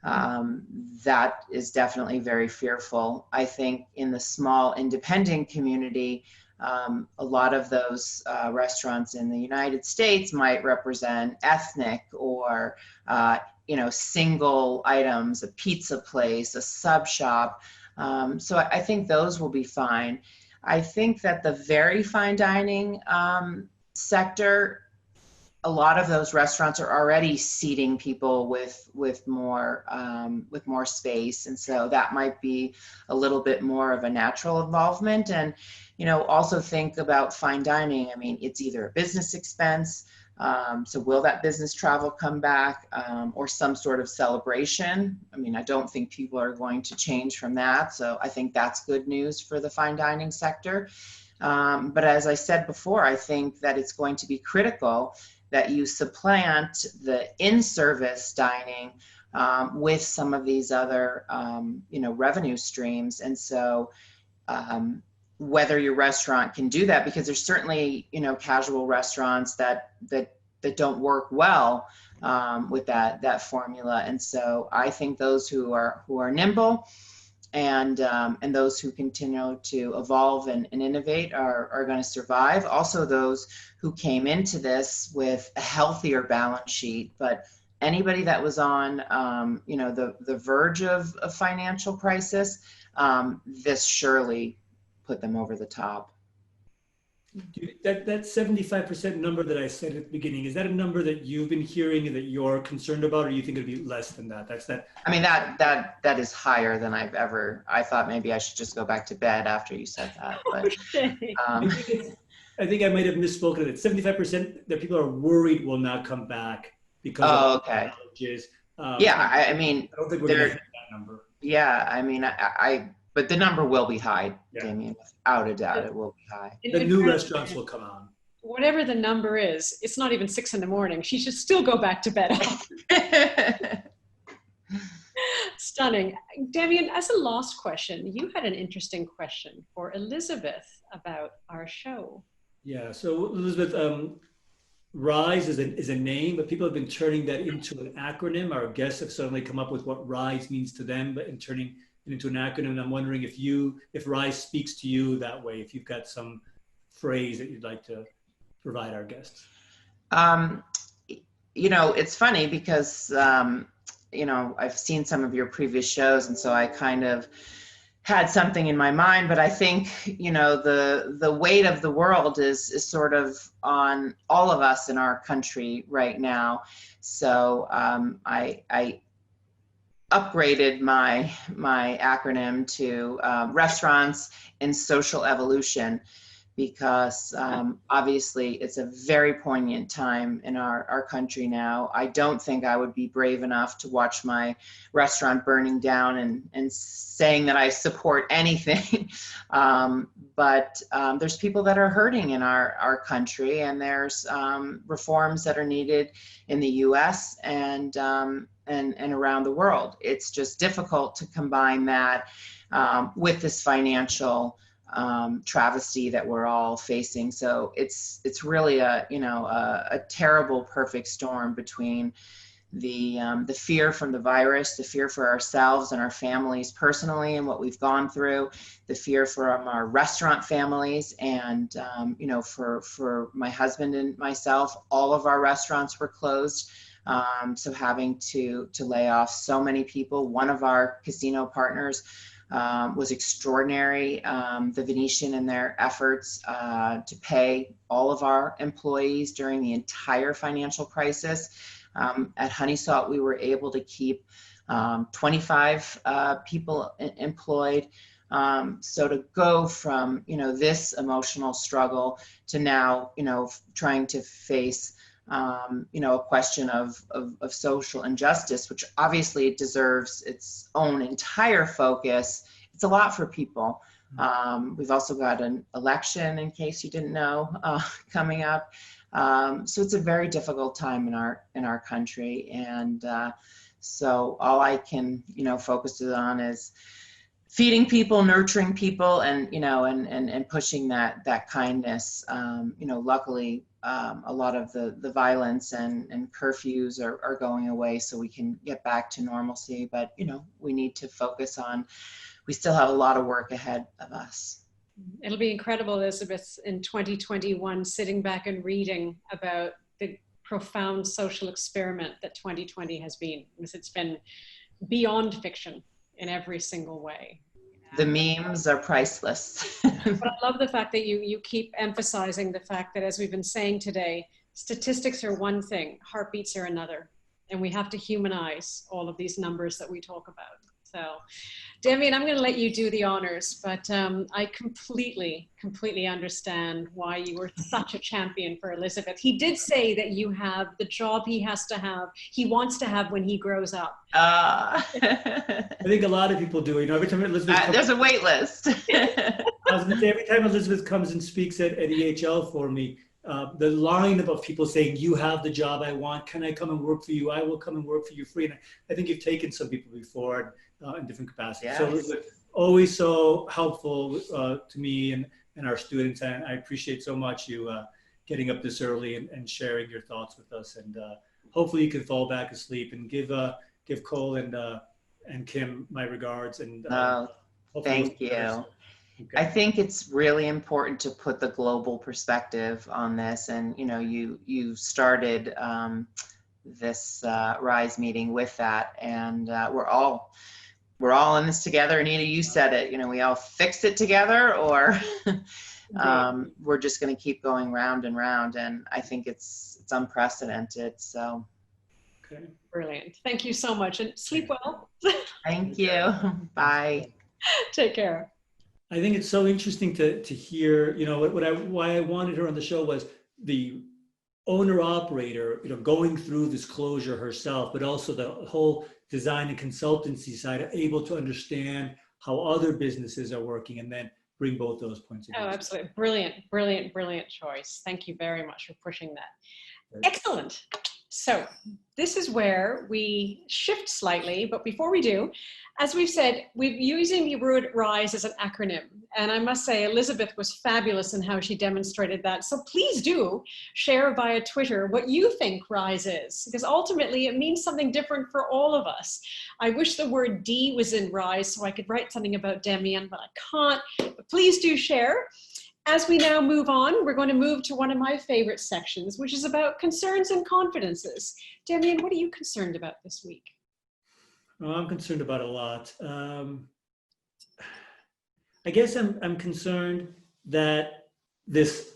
That is definitely very fearful. I think in the small independent community, a lot of those restaurants in the United States might represent ethnic or single items, a pizza place, a sub shop. So I think those will be fine. I think that the very fine dining sector, a lot of those restaurants are already seating people with more space, and so that might be a little bit more of a natural involvement. And also think about fine dining. I mean, it's either a business expense, so will that business travel come back, or some sort of celebration? I mean, I don't think people are going to change from that, so I think that's good news for the fine dining sector. But as I said before, I think that it's going to be critical that you supplant the in-service dining with some of these other, revenue streams. And so whether your restaurant can do that, because there's certainly, casual restaurants that don't work well with that formula. And so I think those who are nimble and those who continue to evolve and innovate are going to survive. Also, those who came into this with a healthier balance sheet, but anybody that was on, the verge of a financial crisis, this surely put them over the top. That 75% number that I said at the beginning, is that a number that you've been hearing and that you're concerned about, or you think it'd be less than that? That's that. I mean, that is higher than I thought maybe I should just go back to bed after you said that. But I think I might have misspoken. That 75% that people are worried will not come back because of challenges. I mean, I don't think we're going to hit that number. Yeah, I mean, but the number will be high, Damian. Without a doubt, it will be high. The new restaurants will come on. whatever the number is, it's not even 6 a.m. She should still go back to bed. Stunning. Demian, as a last question, you had an interesting question for Elizabeth about our show. Yeah, so Elizabeth, RISE is a name, but people have been turning that into an acronym. Our guests have suddenly come up with what RISE means to them, but in turning it into an acronym. And I'm wondering if RISE speaks to you that way, if you've got some phrase that you'd like to provide our guests. It's funny because, I've seen some of your previous shows, and so I kind of had something in my mind, but I think, the weight of the world is sort of on all of us in our country right now. So I upgraded my acronym to Restaurants in Social Evolution, because obviously it's a very poignant time in our country now. I don't think I would be brave enough to watch my restaurant burning down and saying that I support anything. But there's people that are hurting in our country, and there's reforms that are needed in the US and around the world. It's just difficult to combine that with this financial travesty that we're all facing. So it's really a terrible perfect storm between the fear from the virus, the fear for ourselves and our families personally and what we've gone through, the fear from our restaurant families, and for my husband and myself, all of our restaurants were closed. So having to lay off so many people. One of our casino partners was extraordinary, the Venetian, in their efforts to pay all of our employees during the entire financial crisis. At Honey Salt, we were able to keep 25 people employed. So to go from, this emotional struggle to now, trying to face a question of social injustice, which obviously deserves its own entire focus. It's a lot for people. We've also got an election, in case you didn't know, coming up. So it's a very difficult time in our country. And so all I can, focus it on is feeding people, nurturing people, and, and pushing that kindness. Luckily, a lot of the violence and curfews are going away, so we can get back to normalcy. But, we need to focus on, we still have a lot of work ahead of us. It'll be incredible, Elizabeth, in 2021, sitting back and reading about the profound social experiment that 2020 has been, because it's been beyond fiction in every single way. The memes are priceless. But I love the fact that you keep emphasizing the fact that, as we've been saying today, statistics are one thing, heartbeats are another. And we have to humanize all of these numbers that we talk about. So, Demian, I'm going to let you do the honors, but I completely understand why you were such a champion for Elizabeth. He did say that you have the job he wants to have when he grows up. I think a lot of people do. Every time Elizabeth comes, there's a wait list. I was going to say, every time Elizabeth comes and speaks at EHL for me, the line of people saying, you have the job I want, can I come and work for you? I will come and work for you free. And I think you've taken some people before in different capacities. Yes. So Elizabeth, always so helpful to me and our students. And I appreciate so much you getting up this early and sharing your thoughts with us. And hopefully you can fall back asleep, and give Cole and Kim my regards. And thank you. Okay. I think it's really important to put the global perspective on this. And, you started this RISE meeting with that, and we're all in this together. Anita, you said it, we all fix it together, or we're just going to keep going round and round. And I think it's unprecedented. So. Okay. Brilliant. Thank you so much, and sleep well. Thank you. Bye. Take care. I think it's so interesting to hear, why I wanted her on the show was the owner operator, going through this closure herself, but also the whole design and consultancy side, able to understand how other businesses are working, and then bring both those points Oh, together. absolutely. Brilliant, brilliant, brilliant choice. Thank you very much for pushing that. Excellent. So this is where we shift slightly, but before we do, as we've said, we're using the word RISE as an acronym. And I must say, Elizabeth was fabulous in how she demonstrated that. So please do share via Twitter what you think RISE is, because ultimately it means something different for all of us. I wish the word D was in RISE so I could write something about Demian, but I can't. But please do share. As we now move on, we're going to move to one of my favorite sections, which is about concerns and confidences. Demian, what are you concerned about this week? Oh, I'm concerned about a lot. I guess I'm concerned that this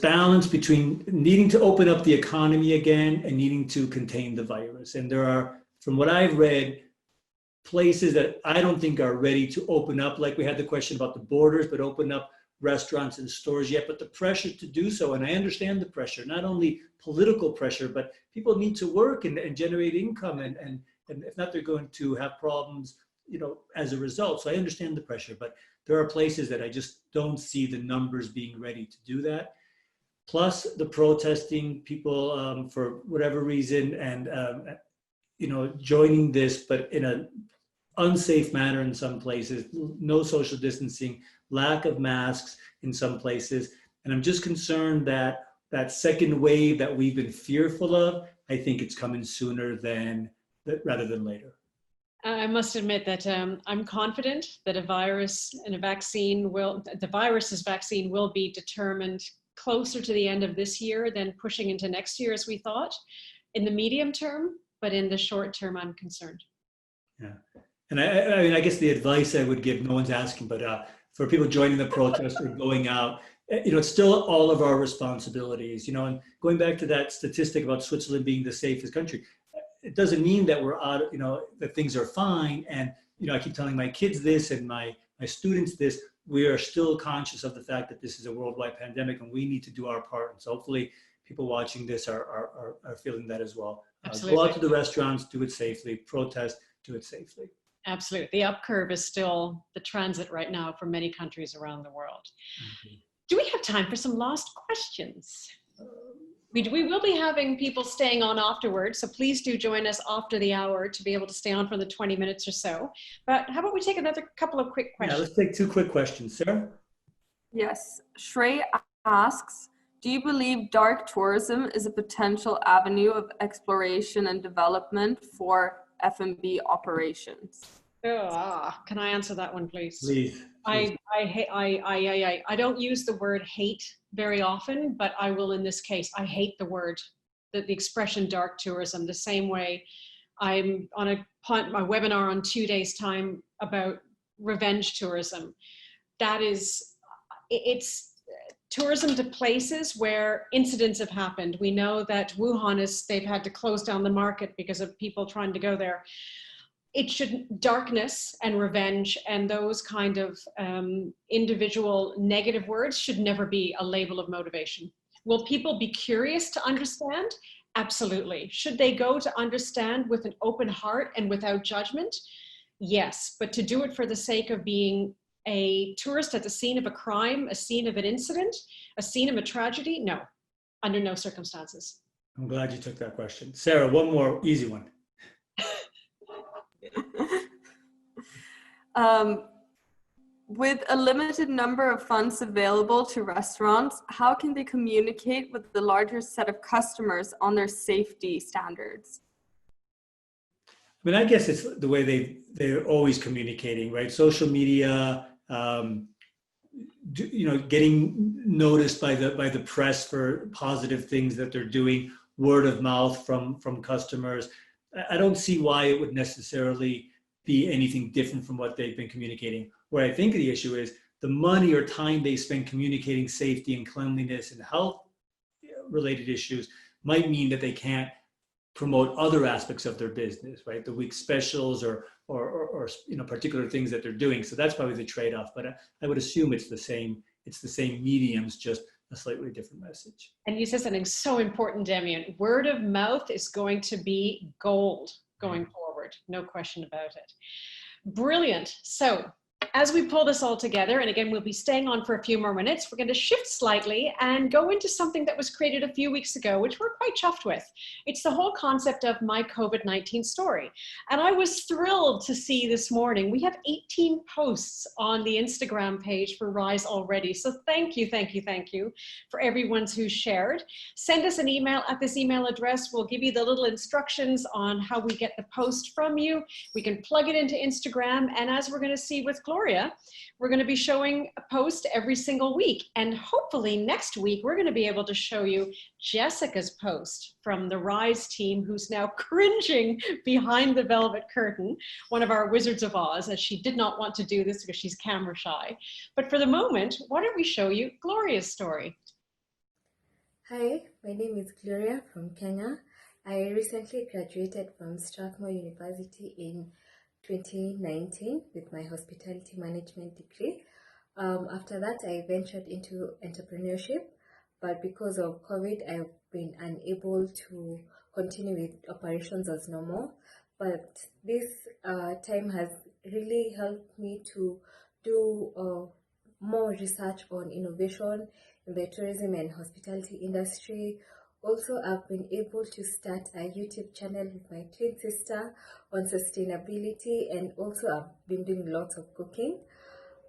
balance between needing to open up the economy again and needing to contain the virus. And there are, from what I've read, places that I don't think are ready to open up, like we had the question about the borders, but open up restaurants and stores yet, but the pressure to do so, and I understand the pressure, not only political pressure, but people need to work and generate income, and if not, they're going to have problems, as a result. So I understand the pressure, but there are places that I just don't see the numbers being ready to do that. Plus the protesting people for whatever reason, and joining this, but in an unsafe manner in some places, no social distancing, lack of masks in some places. And I'm just concerned that that second wave that we've been fearful of, I think it's coming sooner rather than later. I must admit that I'm confident that the virus's vaccine will be determined closer to the end of this year than pushing into next year as we thought in the medium term, but in the short term, I'm concerned. Yeah. And I guess the advice I would give, no one's asking, but for people joining the protest or going out, it's still all of our responsibilities, and going back to that statistic about Switzerland being the safest country, it doesn't mean that we're out, that things are fine. And, I keep telling my kids this and my students this, we are still conscious of the fact that this is a worldwide pandemic and we need to do our part. And so hopefully people watching this are feeling that as well. Go out to the restaurants, do it safely, protest, do it safely. Absolutely. The up curve is still the transit right now for many countries around the world. Mm-hmm. Do we have time for some last questions? We will be having people staying on afterwards, so please do join us after the hour to be able to stay on for the 20 minutes or so. But how about we take another couple of quick questions? Yeah, let's take two quick questions. Sarah? Yes. Shrey asks, do you believe dark tourism is a potential avenue of exploration and development for F&B operations? Can I answer that one, please? Please. I don't use the word hate very often, but I will in this case. I hate the word, the expression dark tourism, the same way I'm on a webinar on 2 days' time about revenge tourism. It's tourism to places where incidents have happened. We know that Wuhan they've had to close down the market because of people trying to go there. Darkness and revenge and those kind of individual negative words should never be a label of motivation. Will people be curious to understand? Absolutely. Should they go to understand with an open heart and without judgment? Yes, but to do it for the sake of being a tourist at the scene of a crime, a scene of an incident, a scene of a tragedy, no, under no circumstances. I'm glad you took that question. Sarah, one more easy one. With a limited number of funds available to restaurants, how can they communicate with the larger set of customers on their safety standards? I mean, I guess it's the way they're always communicating, right? Social media, getting noticed by the press for positive things that they're doing, word of mouth from customers. I don't see why it would necessarily be anything different from what they've been communicating. Where I think the issue is the money or time they spend communicating safety and cleanliness and health related issues might mean that they can't promote other aspects of their business, right? The week specials or particular things that they're doing. So that's probably the trade-off. But I would assume it's the same mediums, just a slightly different message. And you said something so important, Demian. Word of mouth is going to be gold going forward. No question about it. Brilliant. So As we pull this all together, and again, we'll be staying on for a few more minutes, we're going to shift slightly and go into something that was created a few weeks ago, which we're quite chuffed with. It's the whole concept of my COVID-19 story. And I was thrilled to see this morning, we have 18 posts on the Instagram page for Rise already. So thank you, thank you, thank you for everyone who's shared. Send us an email at this email address. We'll give you the little instructions on how we get the post from you. We can plug it into Instagram. And as we're going to see with Gloria, we're going to be showing a post every single week. And hopefully next week, we're going to be able to show you Jessica's post from the Rise team, who's now cringing behind the velvet curtain, one of our Wizards of Oz, as she did not want to do this because she's camera shy. But for the moment, why don't we show you Gloria's story? Hi, my name is Gloria from Kenya. I recently graduated from Strathmore University in 2019 with my hospitality management degree. After that, I ventured into entrepreneurship, but because of COVID, I've been unable to continue with operations as normal. But this time has really helped me to do more research on innovation in the tourism and hospitality industry. Also, I've been able to start a YouTube channel with my twin sister on sustainability, and also I've been doing lots of cooking.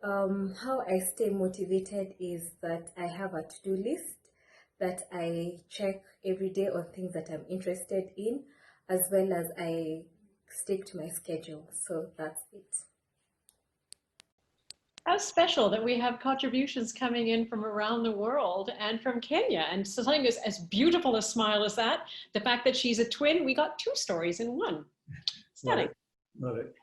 How I stay motivated is that I have a to-do list that I check every day on things that I'm interested in, as well as I stick to my schedule. So that's it. How special that we have contributions coming in from around the world and from Kenya. And so something as beautiful a smile as that, the fact that she's a twin, we got two stories in one. Stunning. Love it.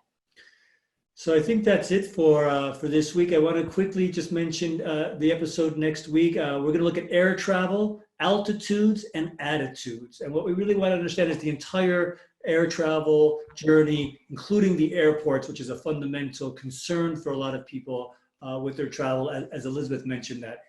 So I think that's it for this week. I want to quickly just mention the episode next week. We're going to look at air travel, altitudes, and attitudes. And what we really want to understand is the entire air travel journey, including the airports, which is a fundamental concern for a lot of people with their travel, as Elizabeth mentioned, that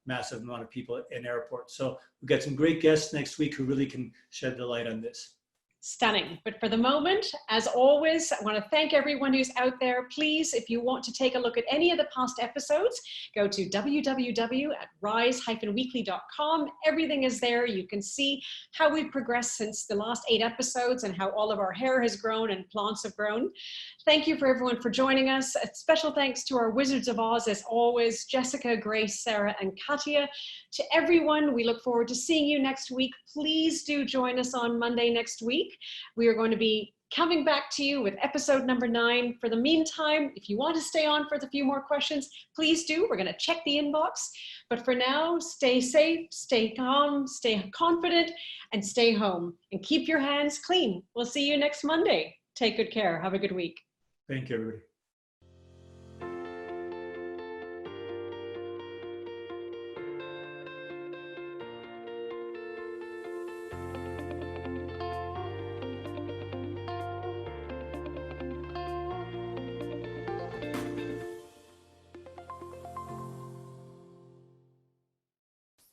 massive amount of people in airports. So we've got some great guests next week who really can shed the light on this. Stunning. But for the moment, as always, I want to thank everyone who's out there. Please, if you want to take a look at any of the past episodes, go to www.rise-weekly.com. Everything is there. You can see how we've progressed since the last 8 episodes and how all of our hair has grown and plants have grown. Thank you for everyone for joining us. A special thanks to our Wizards of Oz, as always, Jessica, Grace, Sarah, and Katya. To everyone, we look forward to seeing you next week. Please do join us on Monday next week. We are going to be coming back to you with episode number 9. For the meantime, if you want to stay on for a few more questions, please do. We're going to check the inbox. But for now, stay safe, stay calm, stay confident, and stay home. And keep your hands clean. We'll see you next Monday. Take good care. Have a good week. Thank you, everybody.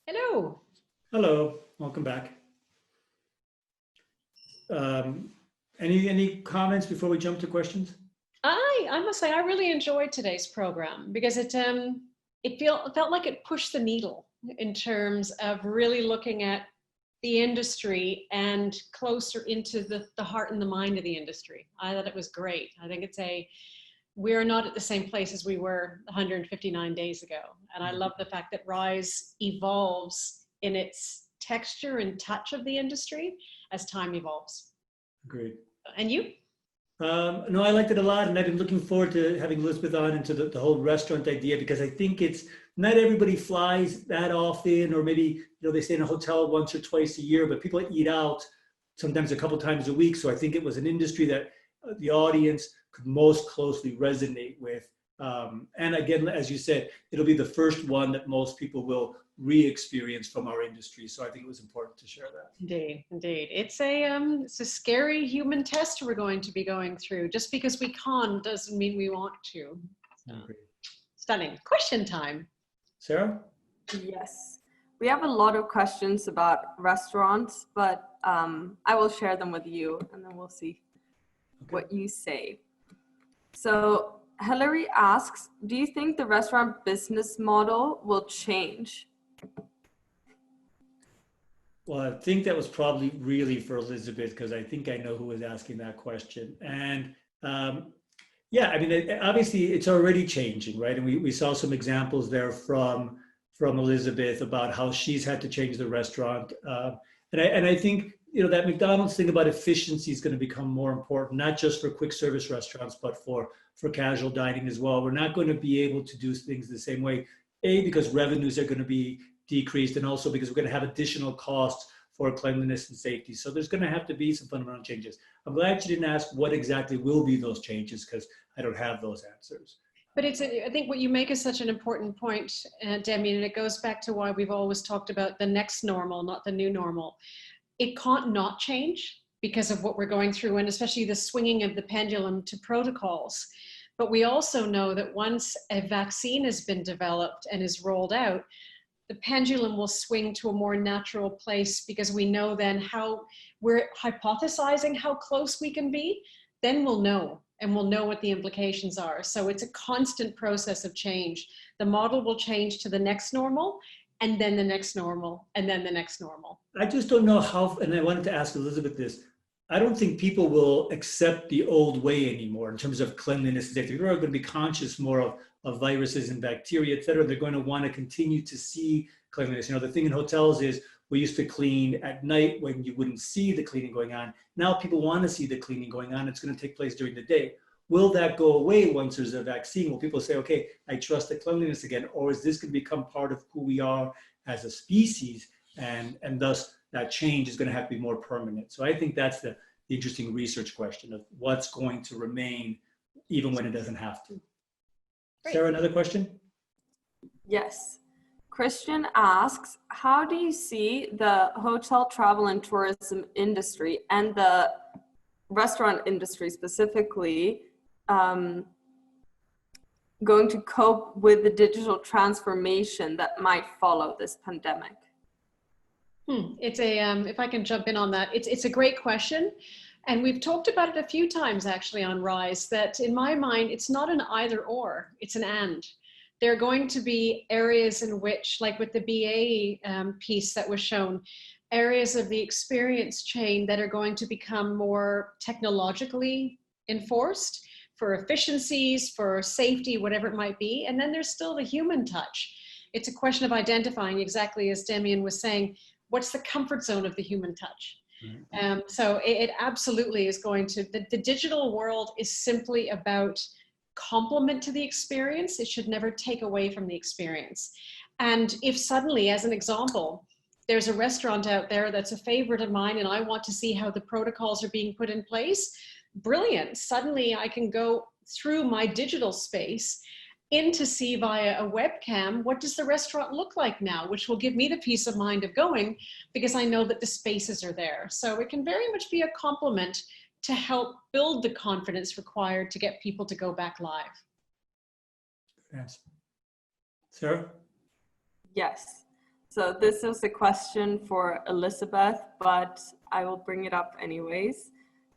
Hello. Hello, welcome back. Any comments before we jump to questions? I must say I really enjoyed today's program because it felt like it pushed the needle in terms of really looking at the industry and closer into the heart and the mind of the industry. I thought it was great. I think we're not at the same place as we were 159 days ago. And I love the fact that Rise evolves in its texture and touch of the industry as time evolves. Agreed. And you? No, I liked it a lot, and I've been looking forward to having Elizabeth on into the whole restaurant idea, because I think it's not everybody flies that often, or maybe they stay in a hotel once or twice a year, but people eat out sometimes a couple times a week. So I think it was an industry that the audience could most closely resonate with. And again, as you said, it'll be the first one that most people will re-experience from our industry. So I think it was important to share that. Indeed, indeed. It's a scary human test we're going to be going through. Just because we can't doesn't mean we want to. So, stunning. Question time. Sarah? Yes. We have a lot of questions about restaurants, but I will share them with you and then we'll see what you say. So Hillary asks, do you think the restaurant business model will change? Well, I think that was probably really for Elizabeth, because I think I know who was asking that question. And yeah, I mean, obviously it's already changing, right? And we saw some examples there from Elizabeth about how she's had to change the restaurant. And I think, you know, that McDonald's thing about efficiency is going to become more important, not just for quick service restaurants, but for casual dining as well. We're not going to be able to do things the same way, because revenues are going to be decreased, and also because we're going to have additional costs for cleanliness and safety. So there's going to have to be some fundamental changes. I'm glad you didn't ask what exactly will be those changes, because I don't have those answers. But I think what you make is such an important point, Demian, and it goes back to why we've always talked about the next normal, not the new normal. It can't not change because of what we're going through, and especially the swinging of the pendulum to protocols. But we also know that once a vaccine has been developed and is rolled out, the pendulum will swing to a more natural place, because we know then how we're hypothesizing how close we can be, then we'll know, and we'll know what the implications are. So it's a constant process of change. The model will change to the next normal, and then the next normal, and then the next normal. I just don't know how, and I wanted to ask Elizabeth this. I don't think people will accept the old way anymore in terms of cleanliness and safety. They're going to be conscious more of viruses and bacteria, et cetera. They're going to want to continue to see cleanliness. You know, the thing in hotels is we used to clean at night when you wouldn't see the cleaning going on. Now people want to see the cleaning going on. It's going to take place during the day. Will that go away once there's a vaccine? Will people say, okay, I trust the cleanliness again? Or is this going to become part of who we are as a species? And thus that change is going to have to be more permanent. So I think that's the interesting research question of what's going to remain even when it doesn't have to. Great. Sarah, another question? Yes. Christian asks, how do you see the hotel, travel, and tourism industry and the restaurant industry specifically going to cope with the digital transformation that might follow this pandemic? It's a, if I can jump in on that, it's a great question. And we've talked about it a few times actually on Rise, that in my mind, it's not an either or, it's an and. There are going to be areas in which, like with the BA piece that was shown, areas of the experience chain that are going to become more technologically enforced for efficiencies, for safety, whatever it might be. And then there's still the human touch. It's a question of identifying, exactly as Demian was saying, what's the comfort zone of the human touch? So it absolutely is going to, the digital world is simply about complement to the experience. It should never take away from the experience. And if suddenly, as an example, there's a restaurant out there that's a favorite of mine and I want to see how the protocols are being put in place, brilliant. Suddenly I can go through my digital space in to see via a webcam, what does the restaurant look like now, which will give me the peace of mind of going because I know that the spaces are there. So it can very much be a complement to help build the confidence required to get people to go back live. Yes. Sarah? Yes. So this was a question for Elizabeth, but I will bring it up anyways.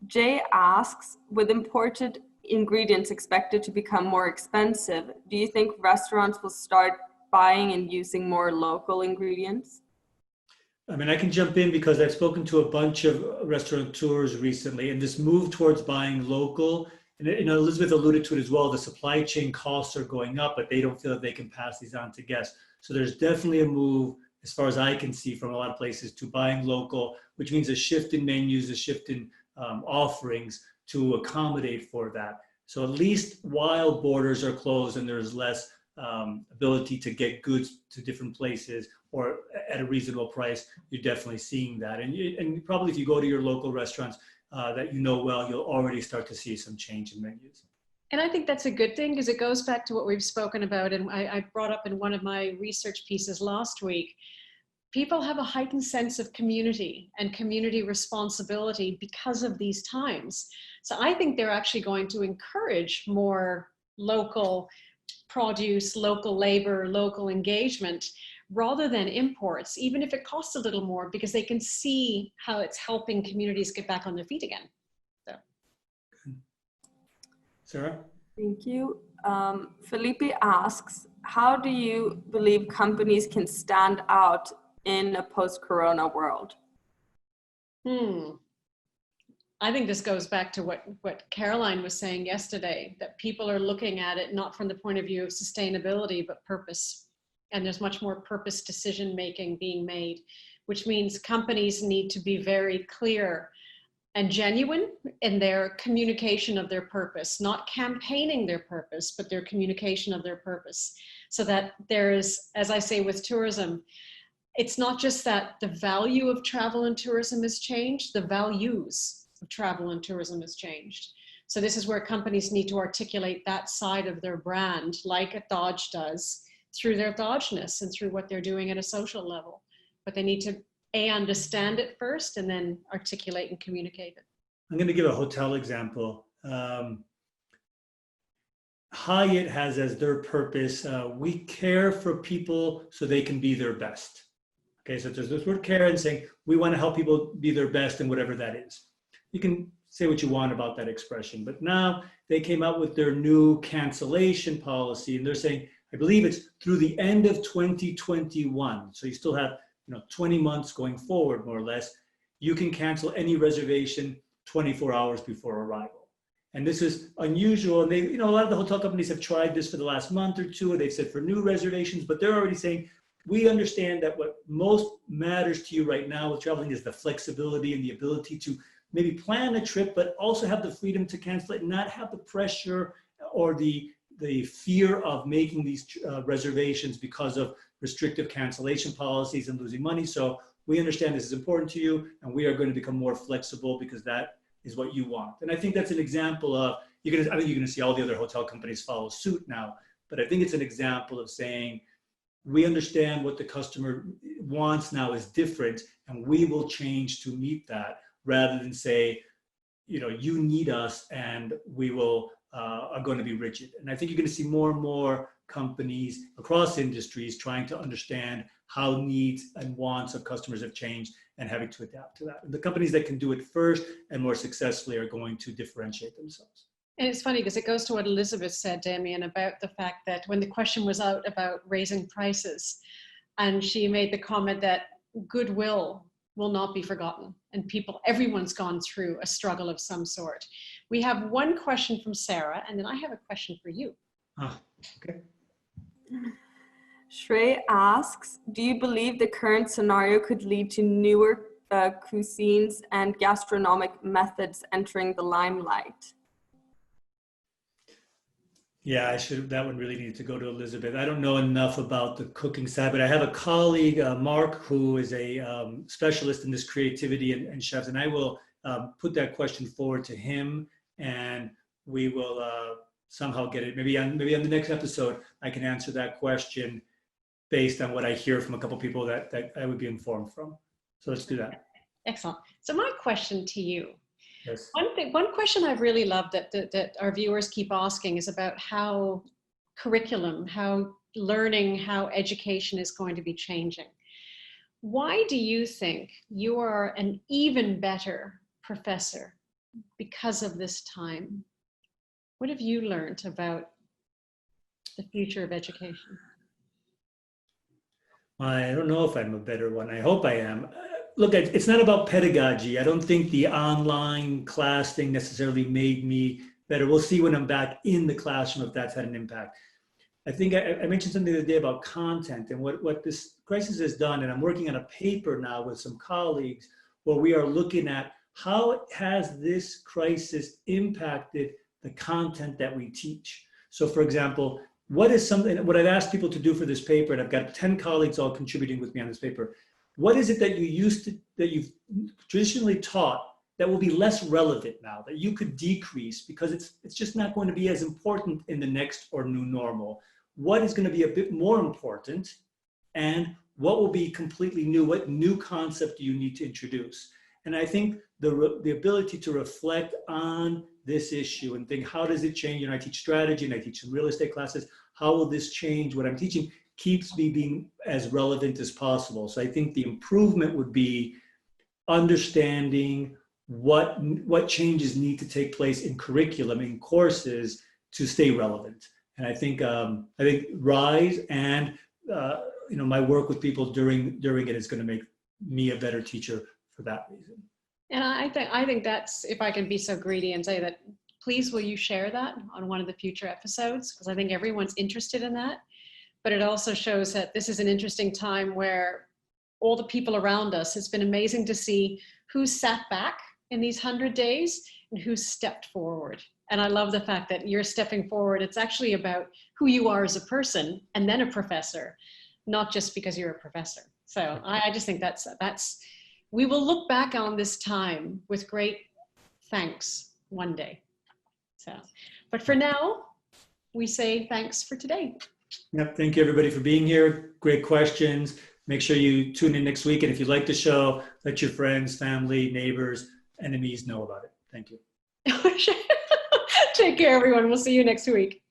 Jay asks, with imported ingredients expected to become more expensive, do you think restaurants will start buying and using more local ingredients? I mean, I can jump in because I've spoken to a bunch of restaurateurs recently, and this move towards buying local, and you know, Elizabeth alluded to it as well, the supply chain costs are going up, but they don't feel that they can pass these on to guests. So there's definitely a move, as far as I can see from a lot of places, to buying local, which means a shift in menus, a shift in offerings to accommodate for that. So at least while borders are closed and there's less ability to get goods to different places or at a reasonable price, you're definitely seeing that. And probably if you go to your local restaurants that you know well, you'll already start to see some change in menus. And I think that's a good thing because it goes back to what we've spoken about, and I brought up in one of my research pieces last week. People have a heightened sense of community and community responsibility because of these times. So I think they're actually going to encourage more local produce, local labor, local engagement, rather than imports, even if it costs a little more, because they can see how it's helping communities get back on their feet again. So. Sarah? Thank you. Felipe asks, how do you believe companies can stand out in a post-corona world? I think this goes back to what Caroline was saying yesterday, that people are looking at it not from the point of view of sustainability, but purpose. And there's much more purpose decision-making being made, which means companies need to be very clear and genuine in their communication of their purpose, not campaigning their purpose, but their communication of their purpose. So that there is, as I say with tourism, it's not just that the value of travel and tourism has changed, the values of travel and tourism has changed. So this is where companies need to articulate that side of their brand, like a Dodge does, through their Dodgeness and through what they're doing at a social level. But they need to understand it first and then articulate and communicate it. I'm going to give a hotel example. Hyatt has as their purpose, we care for people so they can be their best. Okay, so there's this word care and saying, we want to help people be their best in whatever that is. You can say what you want about that expression, but now they came out with their new cancellation policy and they're saying, I believe it's through the end of 2021. So you still have 20 months going forward, more or less. You can cancel any reservation 24 hours before arrival. And this is unusual. And they, a lot of the hotel companies have tried this for the last month or two, or they've said for new reservations, but they're already saying, we understand that what most matters to you right now with traveling is the flexibility and the ability to maybe plan a trip, but also have the freedom to cancel it and not have the pressure or the fear of making these reservations because of restrictive cancellation policies and losing money. So we understand this is important to you and we are going to become more flexible because that is what you want. And I think that's an example of, I think you're going to see all the other hotel companies follow suit now, but I think it's an example of saying, we understand what the customer wants now is different and we will change to meet that rather than say, you need us and we will are going to be rigid. And I think you're going to see more and more companies across industries trying to understand how needs and wants of customers have changed and having to adapt to that. And the companies that can do it first and more successfully are going to differentiate themselves. And it's funny because it goes to what Elizabeth said, Damian, about the fact that when the question was out about raising prices, and she made the comment that goodwill will not be forgotten. And everyone's gone through a struggle of some sort. We have one question from Sarah, and then I have a question for you. Okay. Shrey asks, do you believe the current scenario could lead to newer cuisines and gastronomic methods entering the limelight? Yeah, that one really needs to go to Elizabeth. I don't know enough about the cooking side, but I have a colleague, Mark, who is a specialist in this creativity and chefs, and I will put that question forward to him, and we will somehow get it. Maybe on the next episode, I can answer that question based on what I hear from a couple people that I would be informed from. So let's do that. Excellent. So my question to you. Yes. One question I've really loved that our viewers keep asking is about how curriculum, how learning, how education is going to be changing. Why do you think you are an even better professor because of this time? What have you learned about the future of education? I don't know if I'm a better one. I hope I am. Look, it's not about pedagogy. I don't think the online class thing necessarily made me better. We'll see when I'm back in the classroom if that's had an impact. I think I mentioned something the other day about content and what this crisis has done, and I'm working on a paper now with some colleagues where we are looking at how has this crisis impacted the content that we teach. So for example, what I've asked people to do for this paper, and I've got 10 colleagues all contributing with me on this paper. What is it that you've traditionally taught that will be less relevant now, that you could decrease because it's just not going to be as important in the next or new normal? What is going to be a bit more important, and what will be completely new? What new concept do you need to introduce? And I think the ability to reflect on this issue and think, how does it change? I teach strategy and I teach some real estate classes. How will this change what I'm teaching? Keeps me being as relevant as possible. So I think the improvement would be understanding what changes need to take place in curriculum, in courses, to stay relevant. And I think Rise and my work with people during it is going to make me a better teacher for that reason. And I think that's, if I can be so greedy and say that, please will you share that on one of the future episodes? Because I think everyone's interested in that. But it also shows that this is an interesting time where all the people around us, it's been amazing to see who's sat back in these 100 days and who's stepped forward. And I love the fact that you're stepping forward. It's actually about who you are as a person and then a professor, not just because you're a professor. So I just think that's, we will look back on this time with great thanks one day. So, but for now, we say thanks for today. Yep. Thank you everybody for being here. Great questions. Make sure you tune in next week. And if you like the show, let your friends, family, neighbors, enemies know about it. Thank you. Take care, everyone. We'll see you next week.